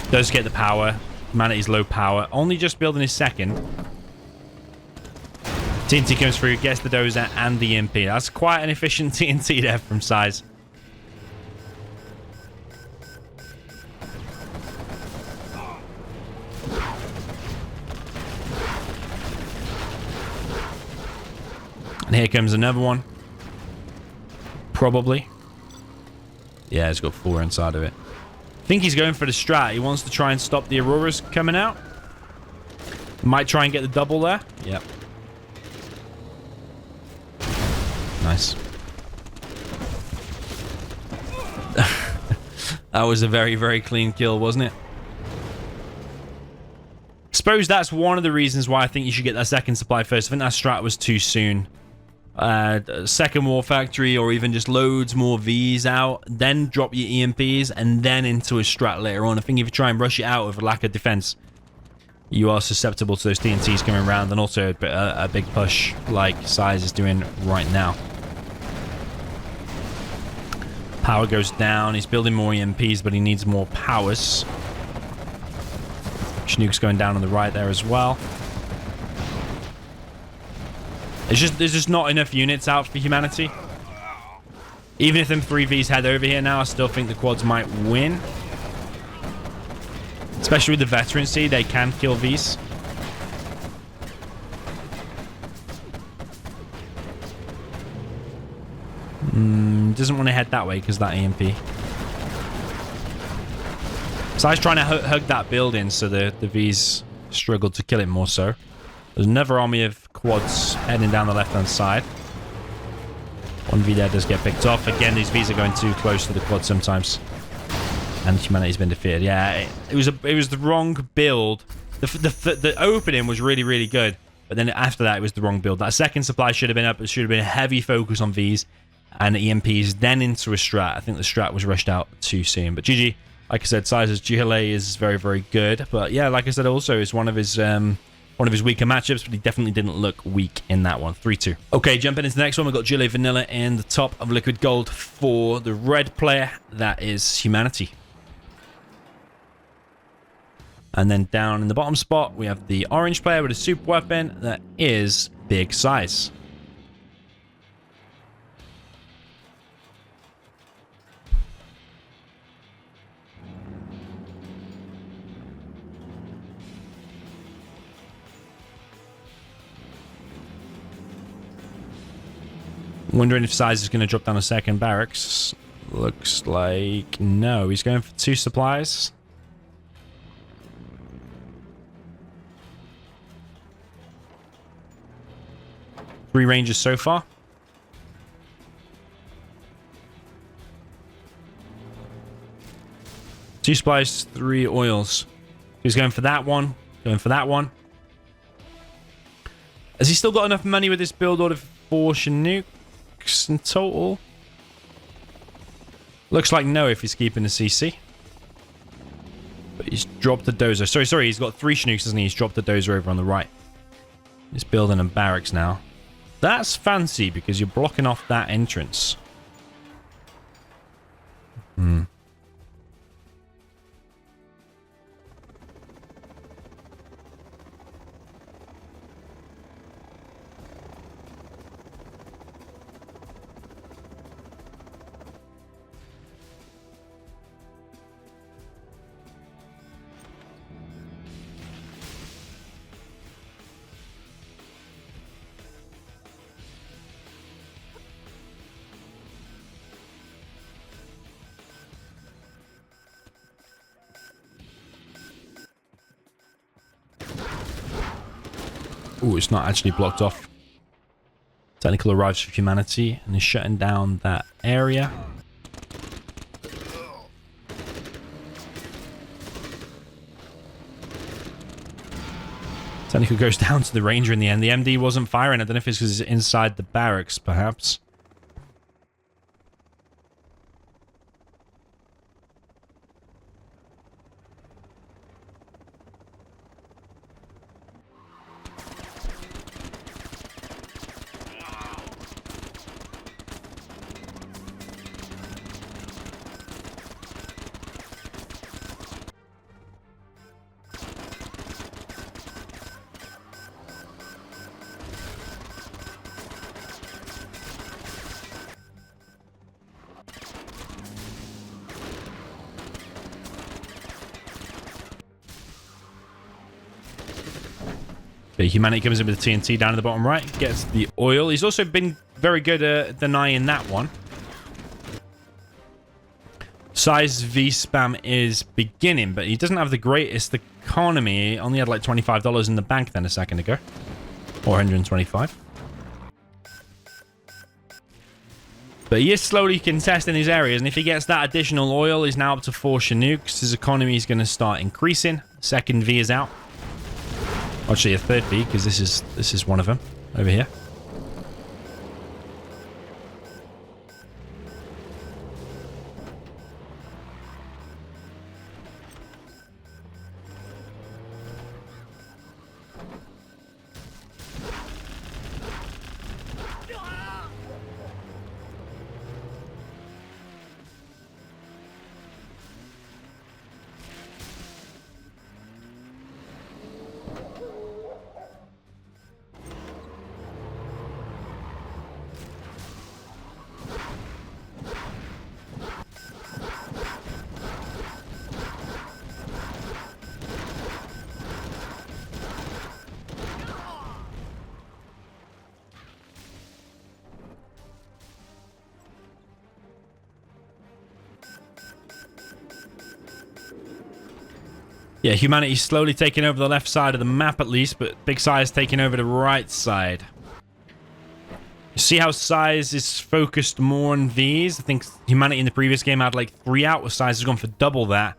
Does get the power. Humanity's low power. Only just building his second. TNT comes through, gets the Dozer and the EMP. That's quite an efficient TNT there from SiZe. And here comes another one. Probably. Yeah, it's got 4 inside of it. I think he's going for the strat. He wants to try and stop the Auroras coming out. Might try and get the double there. Yep. Nice. That was a very, very clean kill, wasn't it? Suppose that's one of the reasons why I think you should get that second supply first. I think that strat was too soon. Second war factory, or even just loads more Vs out, then drop your EMPs and then into a strat later on. I think if you try and rush it out with a lack of defense, you are susceptible to those TNTs coming around, and also a big push like SiZe is doing right now. Power goes down. He's building more EMPs, but he needs more powers. Chinook's going down on the right there as well. There's just not enough units out for Humanity. Even if them 3Vs head over here now, I still think the quads might win. Especially with the veterancy, they can kill Vs. Doesn't want to head that way because that EMP. So I was trying to hug that building so the Vs struggled to kill it more so. There's another army of quads heading down the left-hand side. 1V there does get picked off. Again, these Vs are going too close to the quad sometimes. And Humanity's been defeated. Yeah, it was the wrong build The opening was really, really good. But then after that, it was the wrong build. That second supply should have been up. It should have been a heavy focus on Vs and EMPs, then into a strat. I think the strat was rushed out too soon. But GG, like I said, SiZe's GLA is very, very good. But yeah, like I said, also is one of his weaker matchups, but he definitely didn't look weak in that one. 3-2. Okay, jumping into the next one, we've got GLA Vanilla in the top of Liquid Gold for the red player. That is HuMMi. And then down in the bottom spot, we have the orange player with a super weapon. That is Big SiZe. Wondering if SiZe is going to drop down a second barracks. Looks like no. He's going for 2 supplies. Three ranges so far. Two supplies, 3 oils. He's going for that one. Going for that one. Has he still got enough money with this build order for 4 Chinooks in total? Looks like no if he's keeping the CC. But he's dropped the dozer. Sorry, he's got 3 Chinooks, doesn't he? He's dropped the dozer over on the right. He's building a barracks now. That's fancy because you're blocking off that entrance. Ooh, it's not actually blocked off. Technical arrives for HuMMi and is shutting down that area. Technical goes down to the ranger in the end. The MD wasn't firing. I don't know if it's because it's inside the barracks, perhaps. HuMMi comes in with the TNT down in the bottom right, gets the oil. He's also been very good at denying that one. SiZe V spam is beginning, but he doesn't have the greatest economy. He only had like $25 in the bank then a second ago. Or 125. But he is slowly contesting these areas, and if he gets that additional oil, he's now up to 4 Chinooks. His economy is going to start increasing. Second V is out. Actually, a third V, because this is one of them over here. Yeah, HuMMi's slowly taking over the left side of the map at least, but Big SiZe taking over the right side. You see how SiZe is focused more on Vs? I think HuMMi in the previous game had like 3 out, with SiZe has gone for double that.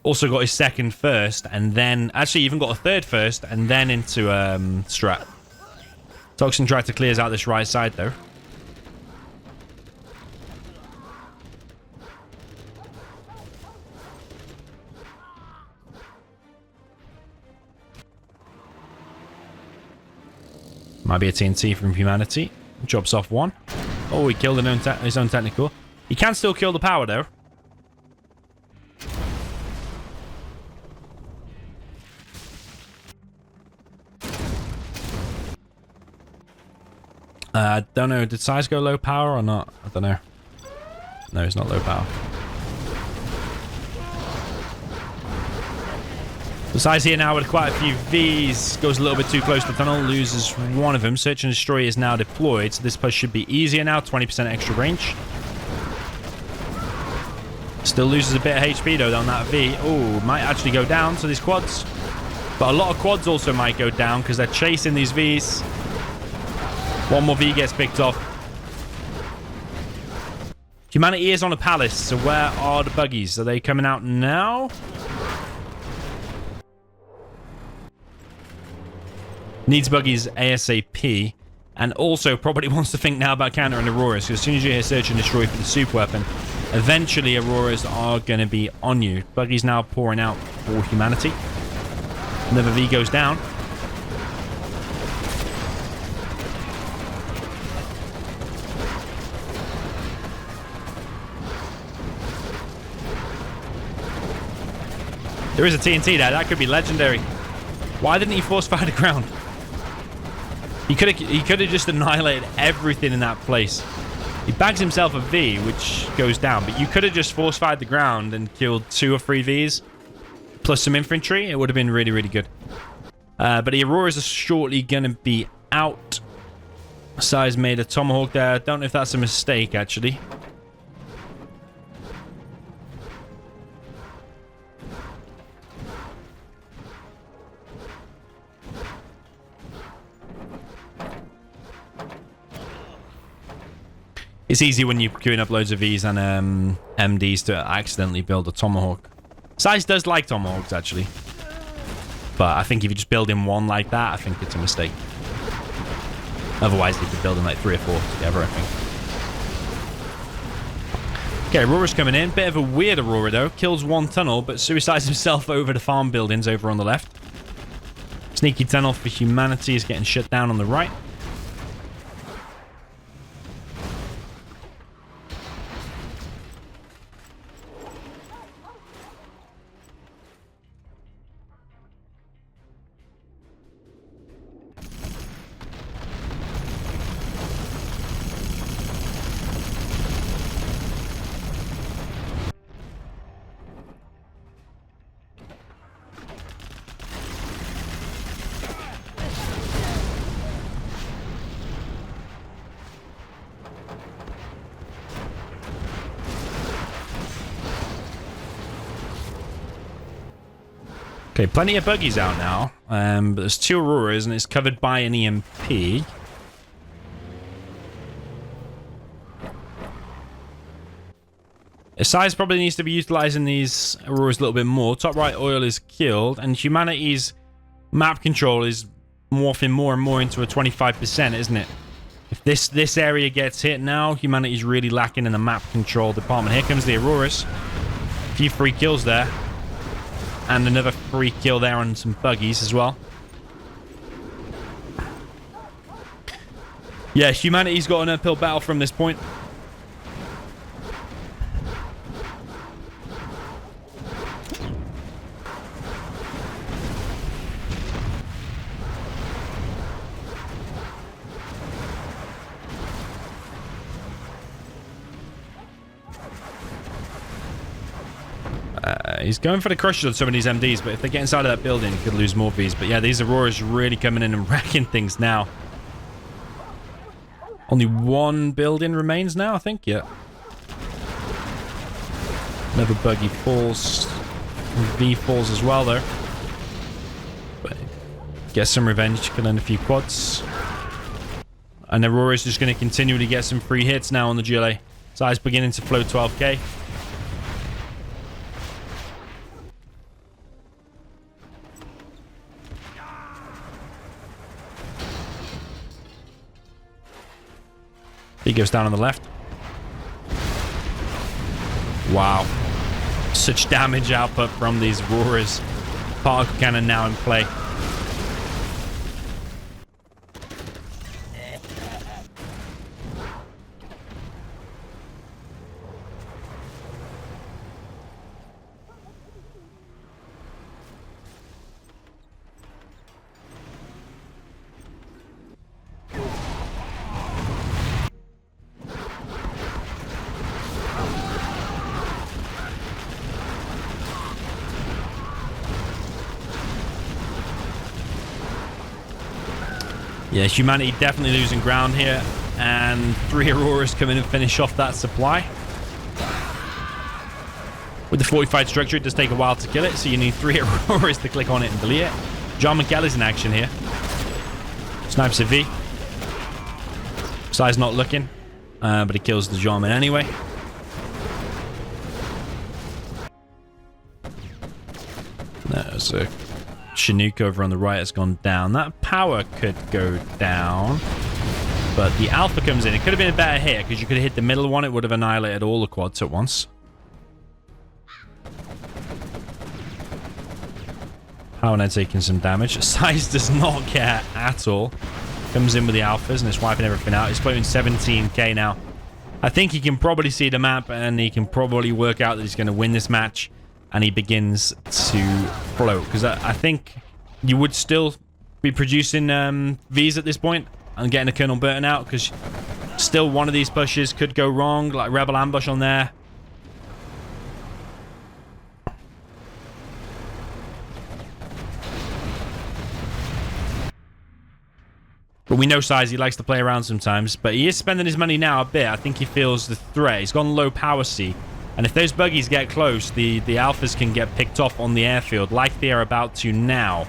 Also got his second first, and then actually even got a third first, and then into strat. Toxin tried to clears out this right side though. Might be a TNT from HuMMi. Drops off one. Oh, he killed his own technical. He can still kill the power though. I don't know. Did SiZe go low power or not? I don't know. No, it's not low power. So SiZe here now with quite a few Vs. Goes a little bit too close to the tunnel. Loses one of them. Search and Destroy is now deployed. So this push should be easier now. 20% extra range. Still loses a bit of HP though on that V. Oh, might actually go down to these quads. But a lot of quads also might go down because they're chasing these Vs. One more V gets picked off. HuMMi is on a palace, so where are the buggies? Are they coming out now? Needs buggies ASAP. And also probably wants to think now about countering Auroras. Because as soon as you hear Search and Destroy for the super weapon, eventually Auroras are going to be on you. Buggies now pouring out for HuMMi. Another V goes down. There is a TNT there. That could be legendary. Why didn't he force fire the ground? He could have just annihilated everything in that place. He bags himself a V, which goes down. But you could have just force fired the ground and killed 2 or 3 Vs. Plus some infantry. It would have been really, really good. But the Auroras are shortly going to be out. SiZe made a Tomahawk there. Don't know if that's a mistake, actually. It's easy when you're queuing up loads of Vs and MDs to accidentally build a Tomahawk. SiZe does like Tomahawks, actually. But I think if you just build in one like that, I think it's a mistake. Otherwise, they could build in like 3 or 4 together, I think. Okay, Aurora's coming in. Bit of a weird Aurora, though. Kills one tunnel, but suicides himself over the farm buildings over on the left. Sneaky tunnel for HuMMi is getting shut down on the right. Okay, plenty of buggies out now, but there's 2 Auroras and it's covered by an EMP. SiZe probably needs to be utilizing these Auroras a little bit more. Top right oil is killed, and HuMMi's map control is morphing more and more into a 25%, isn't it? If this area gets hit now, HuMMi is really lacking in the map control department. Here comes the Auroras. A few free kills there. And another free kill there on some buggies as well. Yeah, HuMMi's got an uphill battle from this point. He's going for the crushes on some of these MDs, but if they get inside of that building, he could lose more Vs. But yeah, these Auroras really coming in and wrecking things now. Only 1 building remains now, I think. Yeah. Another buggy falls. V falls as well, though. But get some revenge, killing a few quads. And Aurora's just going to continually get some free hits now on the GLA. SiZe beginning to float 12k. He goes down on the left. Wow. Such damage output from these Aurors. Particle cannon now in play. Yeah, humanity definitely losing ground here. And 3 Auroras come in and finish off that supply. With the fortified structure, it does take a while to kill it, so you need 3 Auroras to click on it and delete it. John McKellar's in action here. Snipes a V. SiZe not looking, but he kills the Jarman anyway. There's a Chinook over on the right has gone down. That power could go down, but the Alpha comes in. It could have been a better hit because you could have hit the middle one. It would have annihilated all the quads at once. Power now taking some damage. SiZe does not care at all. Comes in with the Alphas and it's wiping everything out. He's floating 17k now. I think he can probably see the map and he can probably work out that he's going to win this match. And he begins to float. Because I think you would still be producing Vs at this point and getting a Colonel Burton out. Because still one of these pushes could go wrong. Like Rebel Ambush on there. But we know SiZe, he likes to play around sometimes. But he is spending his money now a bit. I think he feels the threat. He's gone low power C. And if those buggies get close, the Alphas can get picked off on the airfield like they are about to now.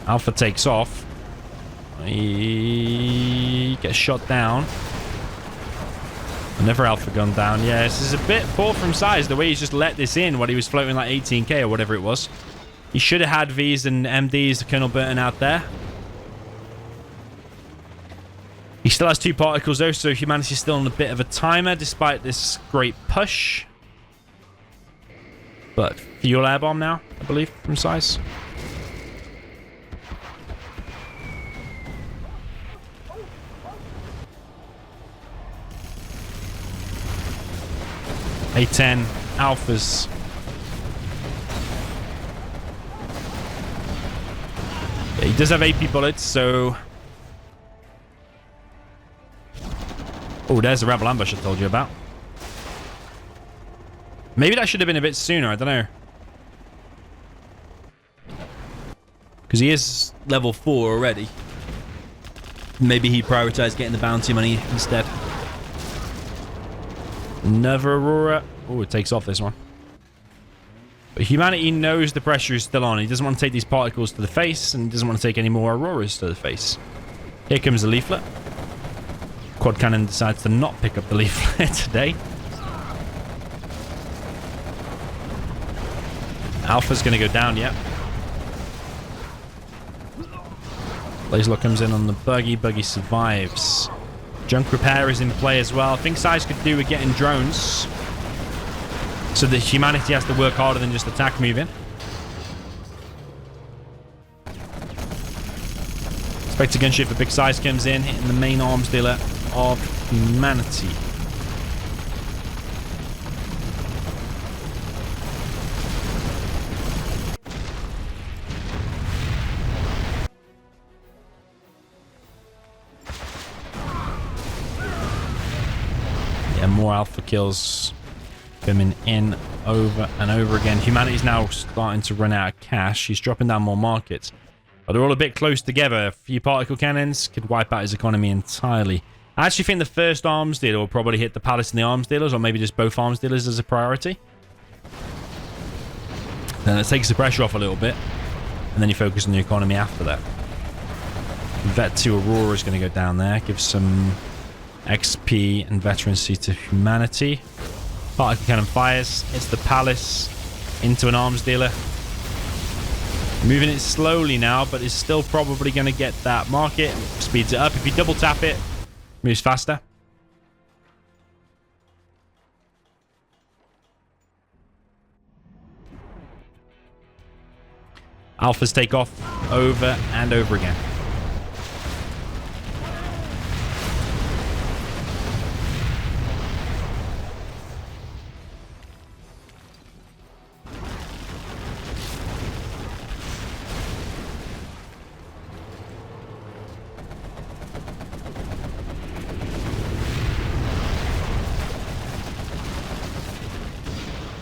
Alpha takes off. He gets shot down. Another Alpha gun down. Yeah, this is a bit poor from SiZe, the way he's just let this in while he was floating like 18k or whatever it was. He should have had Vs and MDs, Colonel Burton out there. He still has 2 particles though, so humanity's still on a bit of a timer despite this great push. But fuel air bomb now, I believe, from SiZe. A10 Alphas. Yeah, he does have AP bullets, so... Oh, there's the Rebel Ambush I told you about. Maybe that should have been a bit sooner, I don't know. Because he is level 4 already. Maybe he prioritized getting the bounty money instead. Another Aurora. Oh, it takes off this one. But humanity knows the pressure is still on. He doesn't want to take these particles to the face, and he doesn't want to take any more Auroras to the face. Here comes the leaflet. Quad cannon decides to not pick up the leaflet today. Alpha's going to go down, yep. Laserlock comes in on the buggy. Buggy survives. Junk repair is in play as well. I think SiZe could do with getting drones. So that humanity has to work harder than just attack moving. Spectre gunship for big SiZe comes in, hitting the main arms dealer of humanity. Yeah, more Alpha kills coming in over and over again. Humanity's now starting to run out of cash. He's dropping down more markets. But they're all a bit close together. A few particle cannons could wipe out his economy entirely. I actually think the first arms dealer will probably hit the palace and the arms dealers, or maybe just both arms dealers as a priority. Then it takes the pressure off a little bit, and then you focus on the economy after that. Vet 2 Aurora is going to go down there, give some XP and veterancy to humanity. Particle cannon fires, hits the palace into an arms dealer. Moving it slowly now, but it's still probably going to get that market. Speeds it up. If you double tap it, moves faster. Alphas take off over and over again.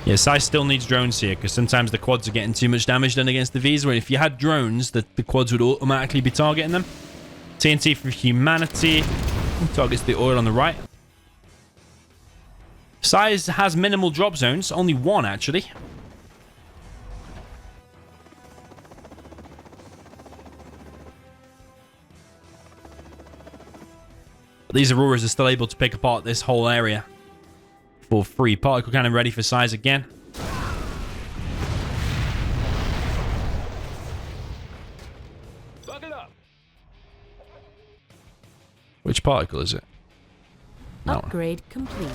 Yeah, SiZe still needs drones here because sometimes the quads are getting too much damage done against the Vs, where if you had drones, the quads would automatically be targeting them. TNT for HuMMi. Targets the oil on the right. SiZe has minimal drop zones. Only one, actually. But these Auroras are still able to pick apart this whole area for free. Particle cannon ready for SiZe again. Buckle up. Which particle is it? Upgrade complete.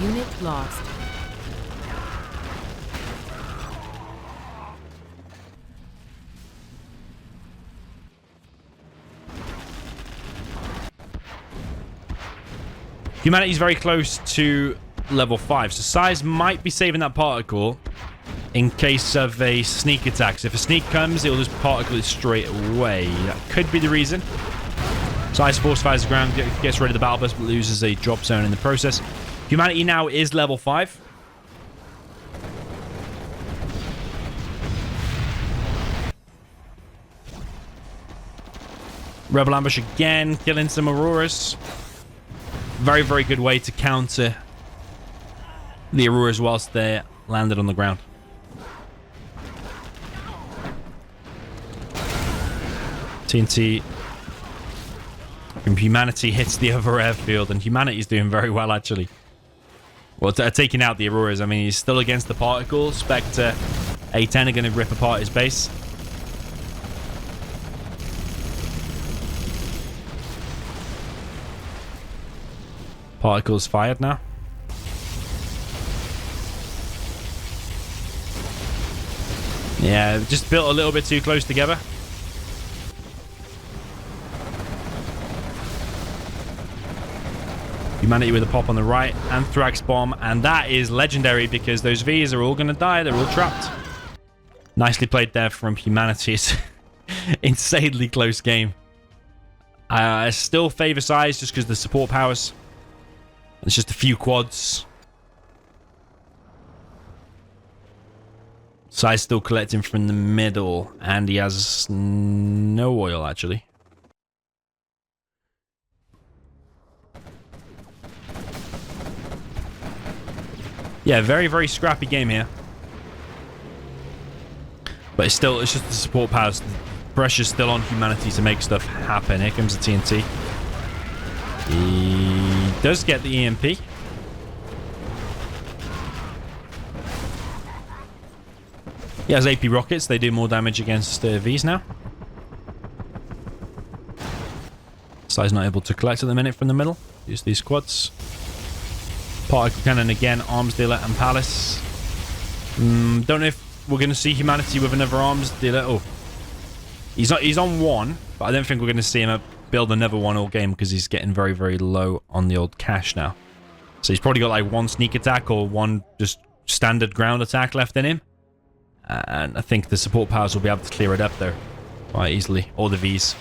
Unit lost. Humanity's very close to level 5, so SiZe might be saving that particle in case of a sneak attack. So if a sneak comes, it'll just particle it straight away. That could be the reason. SiZe force fires the ground, gets rid of the battle bus, but loses a drop zone in the process. Humanity now is level 5. Rebel ambush again, killing some Auroras. Very, very good way to counter the Auroras whilst they're landed on the ground. TNT from Humanity hits the other airfield, and Humanity's doing very well, actually. Well, taking out the Auroras. I mean, he's still against the particles. Spectre, A10 are going to rip apart his base. Particles fired now. Yeah, just built a little bit too close together. Humanity with a pop on the right. Anthrax bomb. And that is legendary because those Vs are all going to die. They're all trapped. Nicely played there from Humanity. It's insanely close game. I still favor SiZe just because the support powers. It's just a few quads. SiZe still collecting from the middle, and he has no oil, actually. Yeah, very, very scrappy game here. But it's just the support powers. The pressure's still on Humanity to make stuff happen. Here comes the TNT. He does get the EMP. He has AP rockets. They do more damage against Vs now. SiZe not able to collect at the minute from the middle. Use these quads. Particle cannon again. Arms dealer and Palace. Don't know if we're going to see Humanity with another arms dealer. Oh, he's on one, but I don't think we're going to see him build another one all game because he's getting very, very low on the old cash now. So he's probably got like one sneak attack or one just standard ground attack left in him. And I think the support powers will be able to clear it up there quite easily. Or the Vs.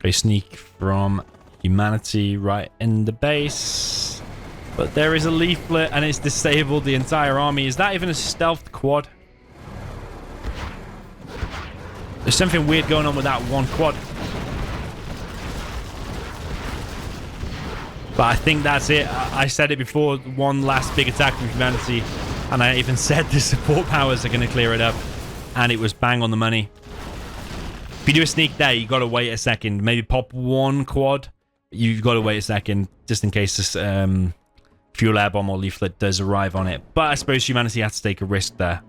A sneak from Humanity right in the base. But there is a leaflet and it's disabled the entire army. Is that even a stealth quad? There's something weird going on with that one quad. But I think that's it. I said it before, one last big attack from humanity, and I even said the support powers are going to clear it up, and it was bang on the money. If you do a sneak there, you got to wait a second. Maybe pop one quad. You've got to wait a second, just in case this fuel air bomb or leaflet does arrive on it. But I suppose humanity has to take a risk there.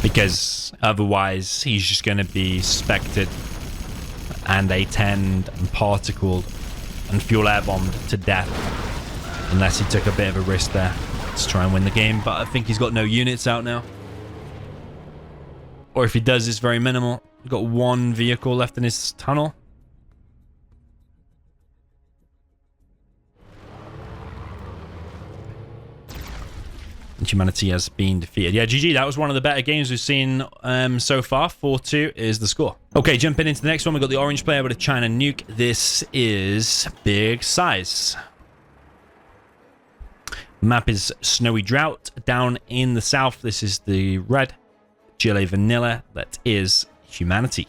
Because otherwise he's just going to be spected and A-10'd and particled and fuel air bombed to death, unless he took a bit of a risk there to try and win the game. But I think he's got no units out now, or if he does, it's very minimal. He's got one vehicle left in his tunnel. And humanity has been defeated. Yeah, GG. That was one of the better games we've seen so far. 4-2 is the score. Okay, jumping into the next one. We've got the orange player with a China nuke. This is Big SiZe. Map is Snowy Drought. Down in the south, this is the red. Chile Vanilla. That is humanity.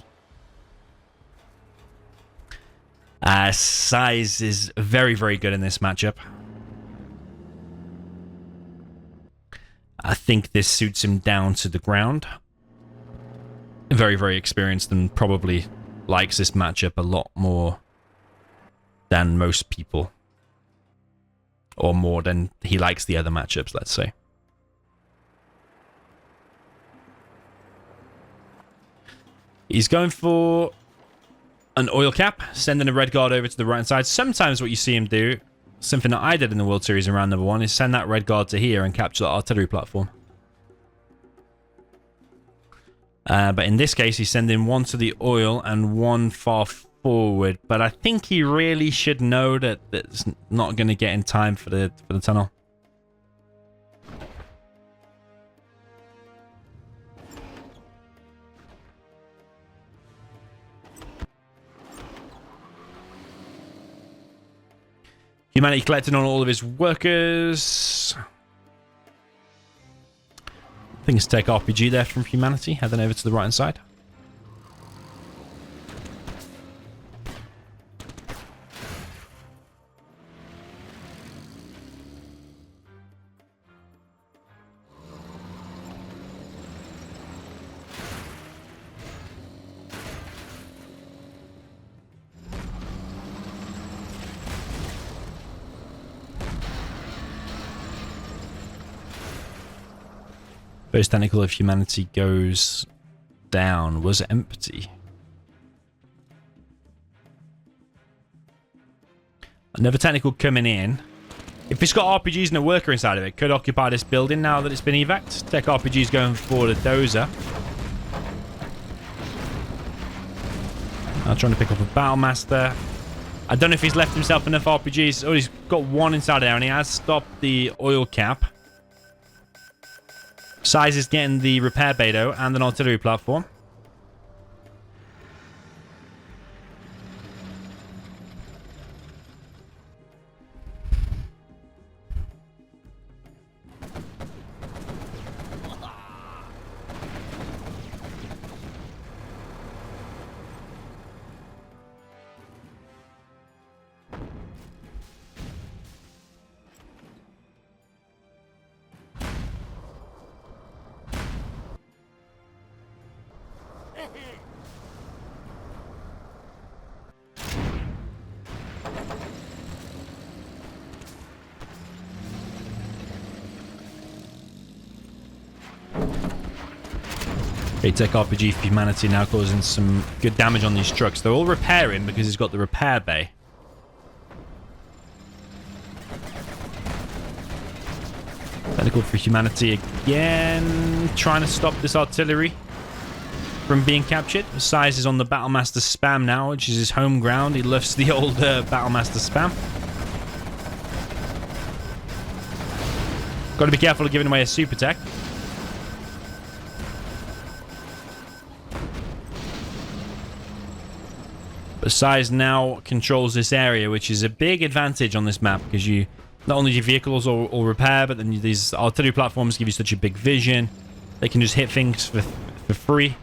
SiZe is very, very good in this matchup. I think this suits him down to the ground. Very, very experienced and probably likes this matchup a lot more than most people. Or more than he likes the other matchups, let's say. He's going for an oil cap, sending a red guard over to the right side. Sometimes what you see him do, something that I did in the World Series in round number 1, is send that red guard to here and capture that artillery platform. But in this case, he's sending one to the oil and one far forward. But I think he really should know that it's not going to get in time for the tunnel. Humanity collecting on all of his workers. I think it's Tech RPG there from humanity, heading over to the right hand side. First tentacle of humanity goes down. Was empty. Another tentacle coming in. If it's got RPGs and a worker inside of it, could occupy this building now that it's been evac'd. Tech RPG's going for the dozer. Now trying to pick up a Battlemaster. I don't know if he's left himself enough RPGs. Oh, he's got one inside there, and he has stopped the oil cap. SiZe is getting the repair Beto and an artillery platform. Okay, Tech RPG for humanity now causing some good damage on these trucks. They're all repairing because he's got the repair bay. Tentacle for humanity again, trying to stop this artillery from being captured. SiZe is on the Battlemaster spam now, which is his home ground. He loves the old Battlemaster spam. Got to be careful of giving away a super tech. But SiZe now controls this area, which is a big advantage on this map because you not only do your vehicles all repair, but then these artillery platforms give you such a big vision. They can just hit things for free.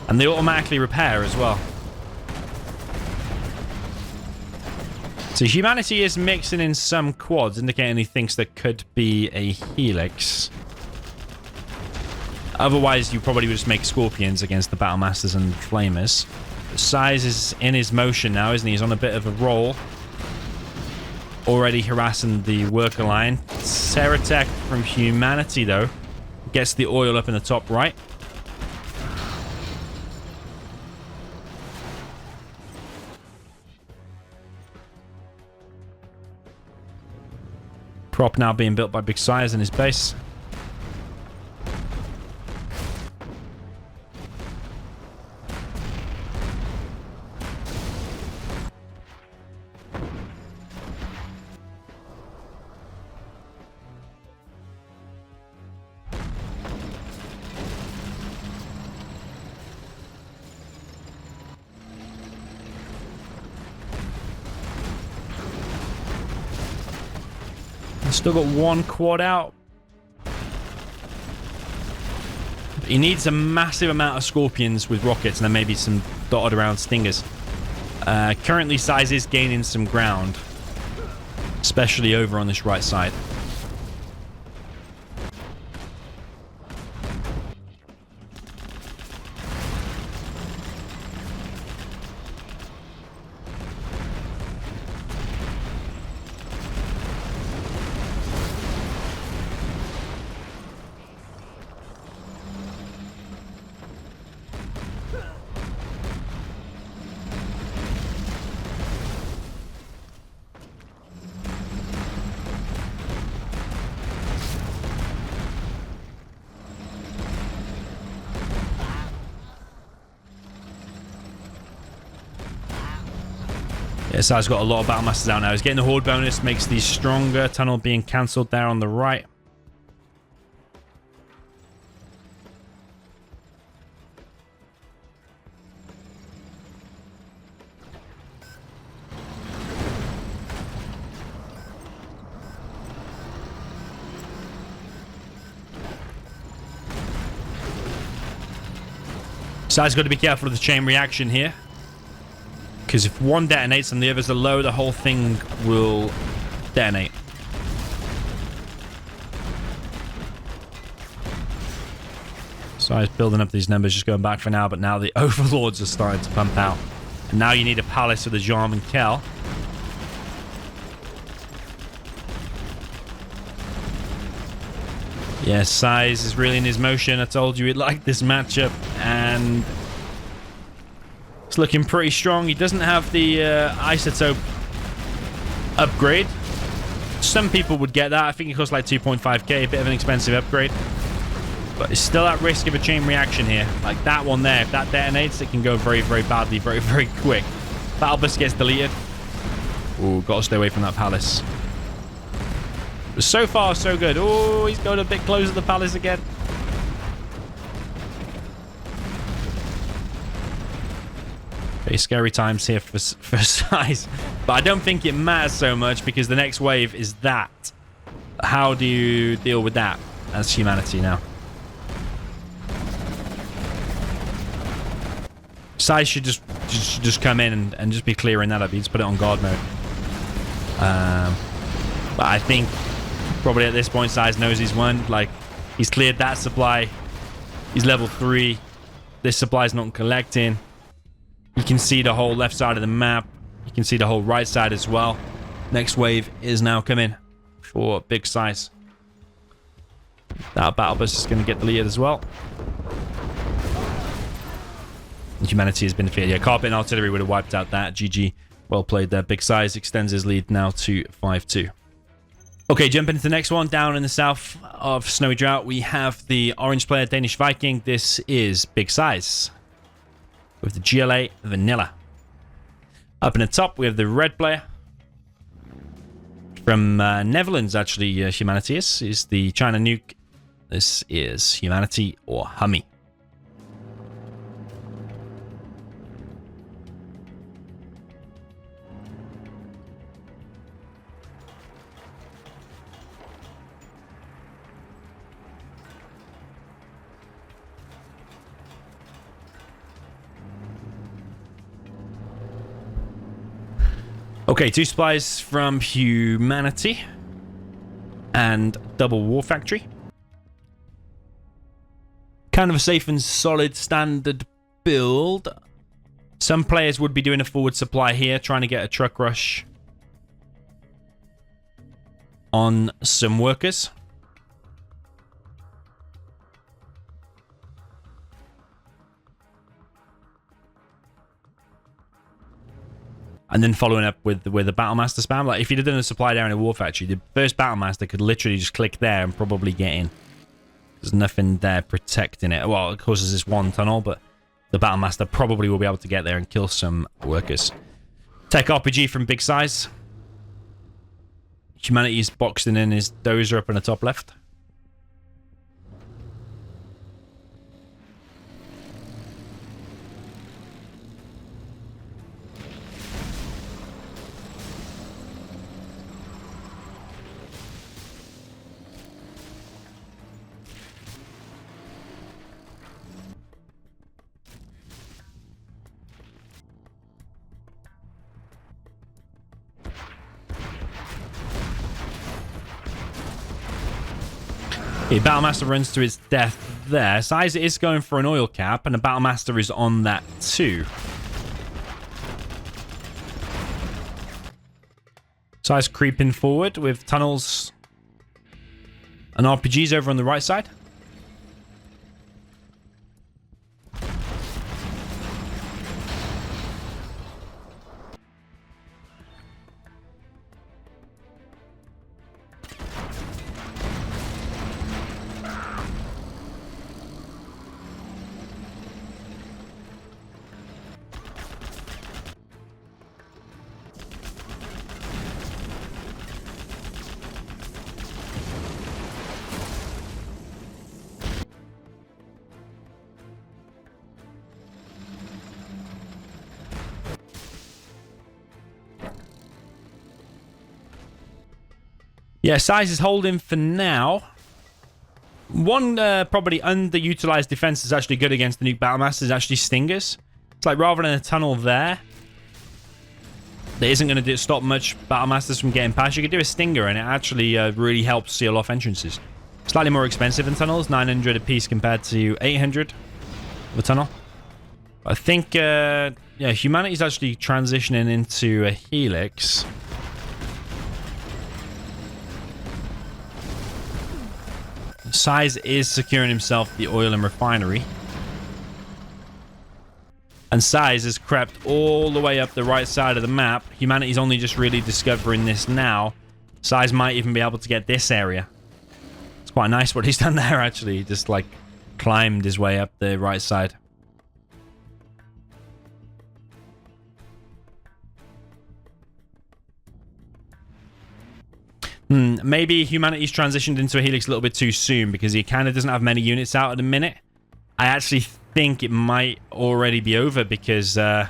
And they automatically repair as well. So humanity is mixing in some quads, indicating he thinks there could be a helix. Otherwise, you probably would just make scorpions against the battle masters and flamers. SiZe is in his motion now, isn't he? He's on a bit of a roll. Already harassing the worker line. Ceratech from humanity, though, gets the oil up in the top right. Prop now being built by Big SiZe in his base. Still got one quad out. He needs a massive amount of scorpions with rockets and then maybe some dotted around stingers. Currently, SiZe is gaining some ground, especially over on this right side. Yeah, SiZe's got a lot of battle masters out now. He's getting the horde bonus, makes these stronger. Tunnel being cancelled there on the right. SiZe's got to be careful of the chain reaction here. Because if one detonates and the others are low, the whole thing will detonate. SiZe building up these numbers, just going back for now, but now the overlords are starting to pump out. And now you need a palace for the Jarm and Kel. Yeah, SiZe is really in his motion. I told you he'd like this matchup, and it's looking pretty strong. He doesn't have the isotope upgrade. Some people would get that. I think it costs like 2.5k, a bit of an expensive upgrade. But it's still at risk of a chain reaction here. Like that one there, if that detonates, it can go very, very badly, very, very quick. Battle bus gets deleted. Ooh, got to stay away from that palace. But so far, so good. Oh, he's going a bit closer to the palace again. Okay, scary times here for SiZe. But I don't think it matters so much because the next wave is that. How do you deal with that as humanity now? SiZe should just come in and just be clearing that up. You just put it on guard mode. But I think probably at this point SiZe knows he's won. Like, he's cleared that supply. He's level 3. This supply's not collecting. You can see the whole left side of the map. You can see the whole right side as well. Next wave is now coming for Big SiZe. That battle bus is going to get deleted as well. Humanity has been defeated. Yeah, carpet and artillery would have wiped out that. GG. Well played there. Big SiZe extends his lead now to 5-2. Okay, jumping into the next one. Down in the south of Snowy Drought, we have the orange player, Danish Viking. This is Big SiZe with the GLA Vanilla. Up in the top, we have the red player. From Netherlands, actually, Humanity is the China Nuke. This is Humanity or HuMMi. Okay, 2 supplies from HuMMi and double war factory. Kind of a safe and solid standard build. Some players would be doing a forward supply here, trying to get a truck rush on some workers. And then following up with a Battlemaster spam. Like, if you'd have done a supply down in a war factory, the first Battlemaster could literally just click there and probably get in. There's nothing there protecting it. Well, of course, there's this one tunnel, but the Battlemaster probably will be able to get there and kill some workers. Tech RPG from Big Size. HuMMi's boxing in his dozer up in the top left. Okay, Battlemaster runs to his death there. SiZe is going for an oil cap, and the Battlemaster is on that too. SiZe creeping forward with tunnels and RPGs over on the right side. Yeah, SiZe is holding for now. One probably underutilized defense is actually good against the nuke Battlemaster is actually Stingers. It's like rather than a tunnel there, that isn't going to stop much Battlemasters from getting past. You could do a Stinger and it actually really helps seal off entrances. Slightly more expensive than tunnels, 900 a piece compared to 800 of a tunnel. I think, yeah, humanity's actually transitioning into a Helix. SiZe is securing himself the oil and refinery. And SiZe has crept all the way up the right side of the map. Humanity's only just really discovering this now. SiZe might even be able to get this area. It's quite nice what he's done there, actually. He just, like, climbed his way up the right side. Maybe Humanity's transitioned into a Helix a little bit too soon because he kind of doesn't have many units out at the minute. I actually think it might already be over because SiZe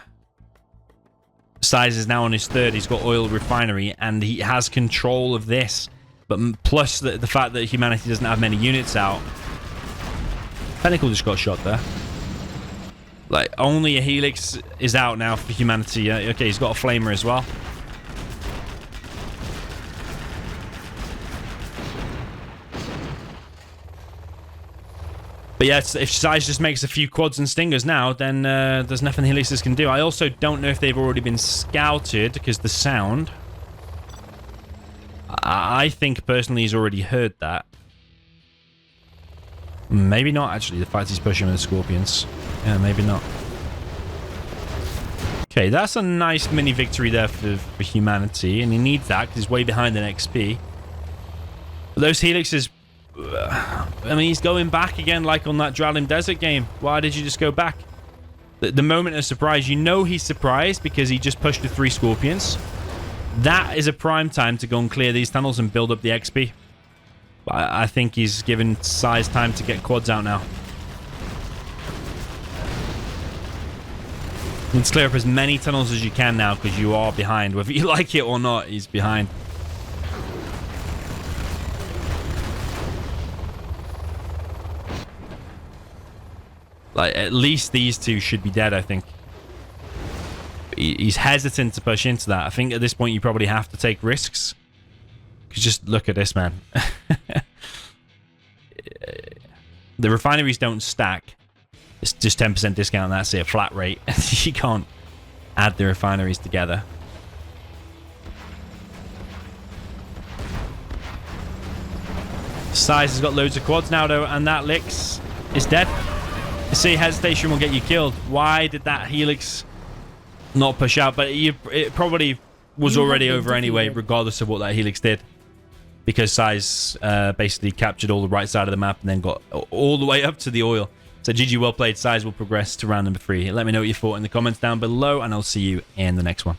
is now on his third. He's got oil refinery and he has control of this. But plus the fact that Humanity doesn't have many units out. Pinnacle just got shot there. Like, only a Helix is out now for Humanity. Okay, he's got a Flamer as well. But yeah, if SiZe just makes a few quads and Stingers now, then there's nothing Helixes can do. I also don't know if they've already been scouted, because the sound... I think, personally, he's already heard that. Maybe not, actually, the fact he's pushing with the Scorpions. Yeah, maybe not. Okay, that's a nice mini victory there for Humanity, and he needs that, because he's way behind in XP. But those Helixes... I mean, he's going back again like on that Dralim Desert game. Why did you just go back? The moment of surprise, you know he's surprised because he just pushed the 3 Scorpions. That is a prime time to go and clear these tunnels and build up the XP. But I think he's given SiZe time to get quads out now. Let's clear up as many tunnels as you can now because you are behind. Whether you like it or not, he's behind. Like, at least these 2 should be dead, I think. he's hesitant to push into that. I think at this point you probably have to take risks. Because just look at this, man. The refineries don't stack. It's just 10% discount, and that's it, flat rate. You can't add the refineries together. SiZe has got loads of quads now, though, and that Licks is dead. You see, hesitation will get you killed. Why did that Helix not push out? But it probably was already over anyway, regardless of what that Helix did. Because SiZe basically captured all the right side of the map and then got all the way up to the oil. So GG, well played. SiZe will progress to round number 3. Let me know what you thought in the comments down below, and I'll see you in the next one.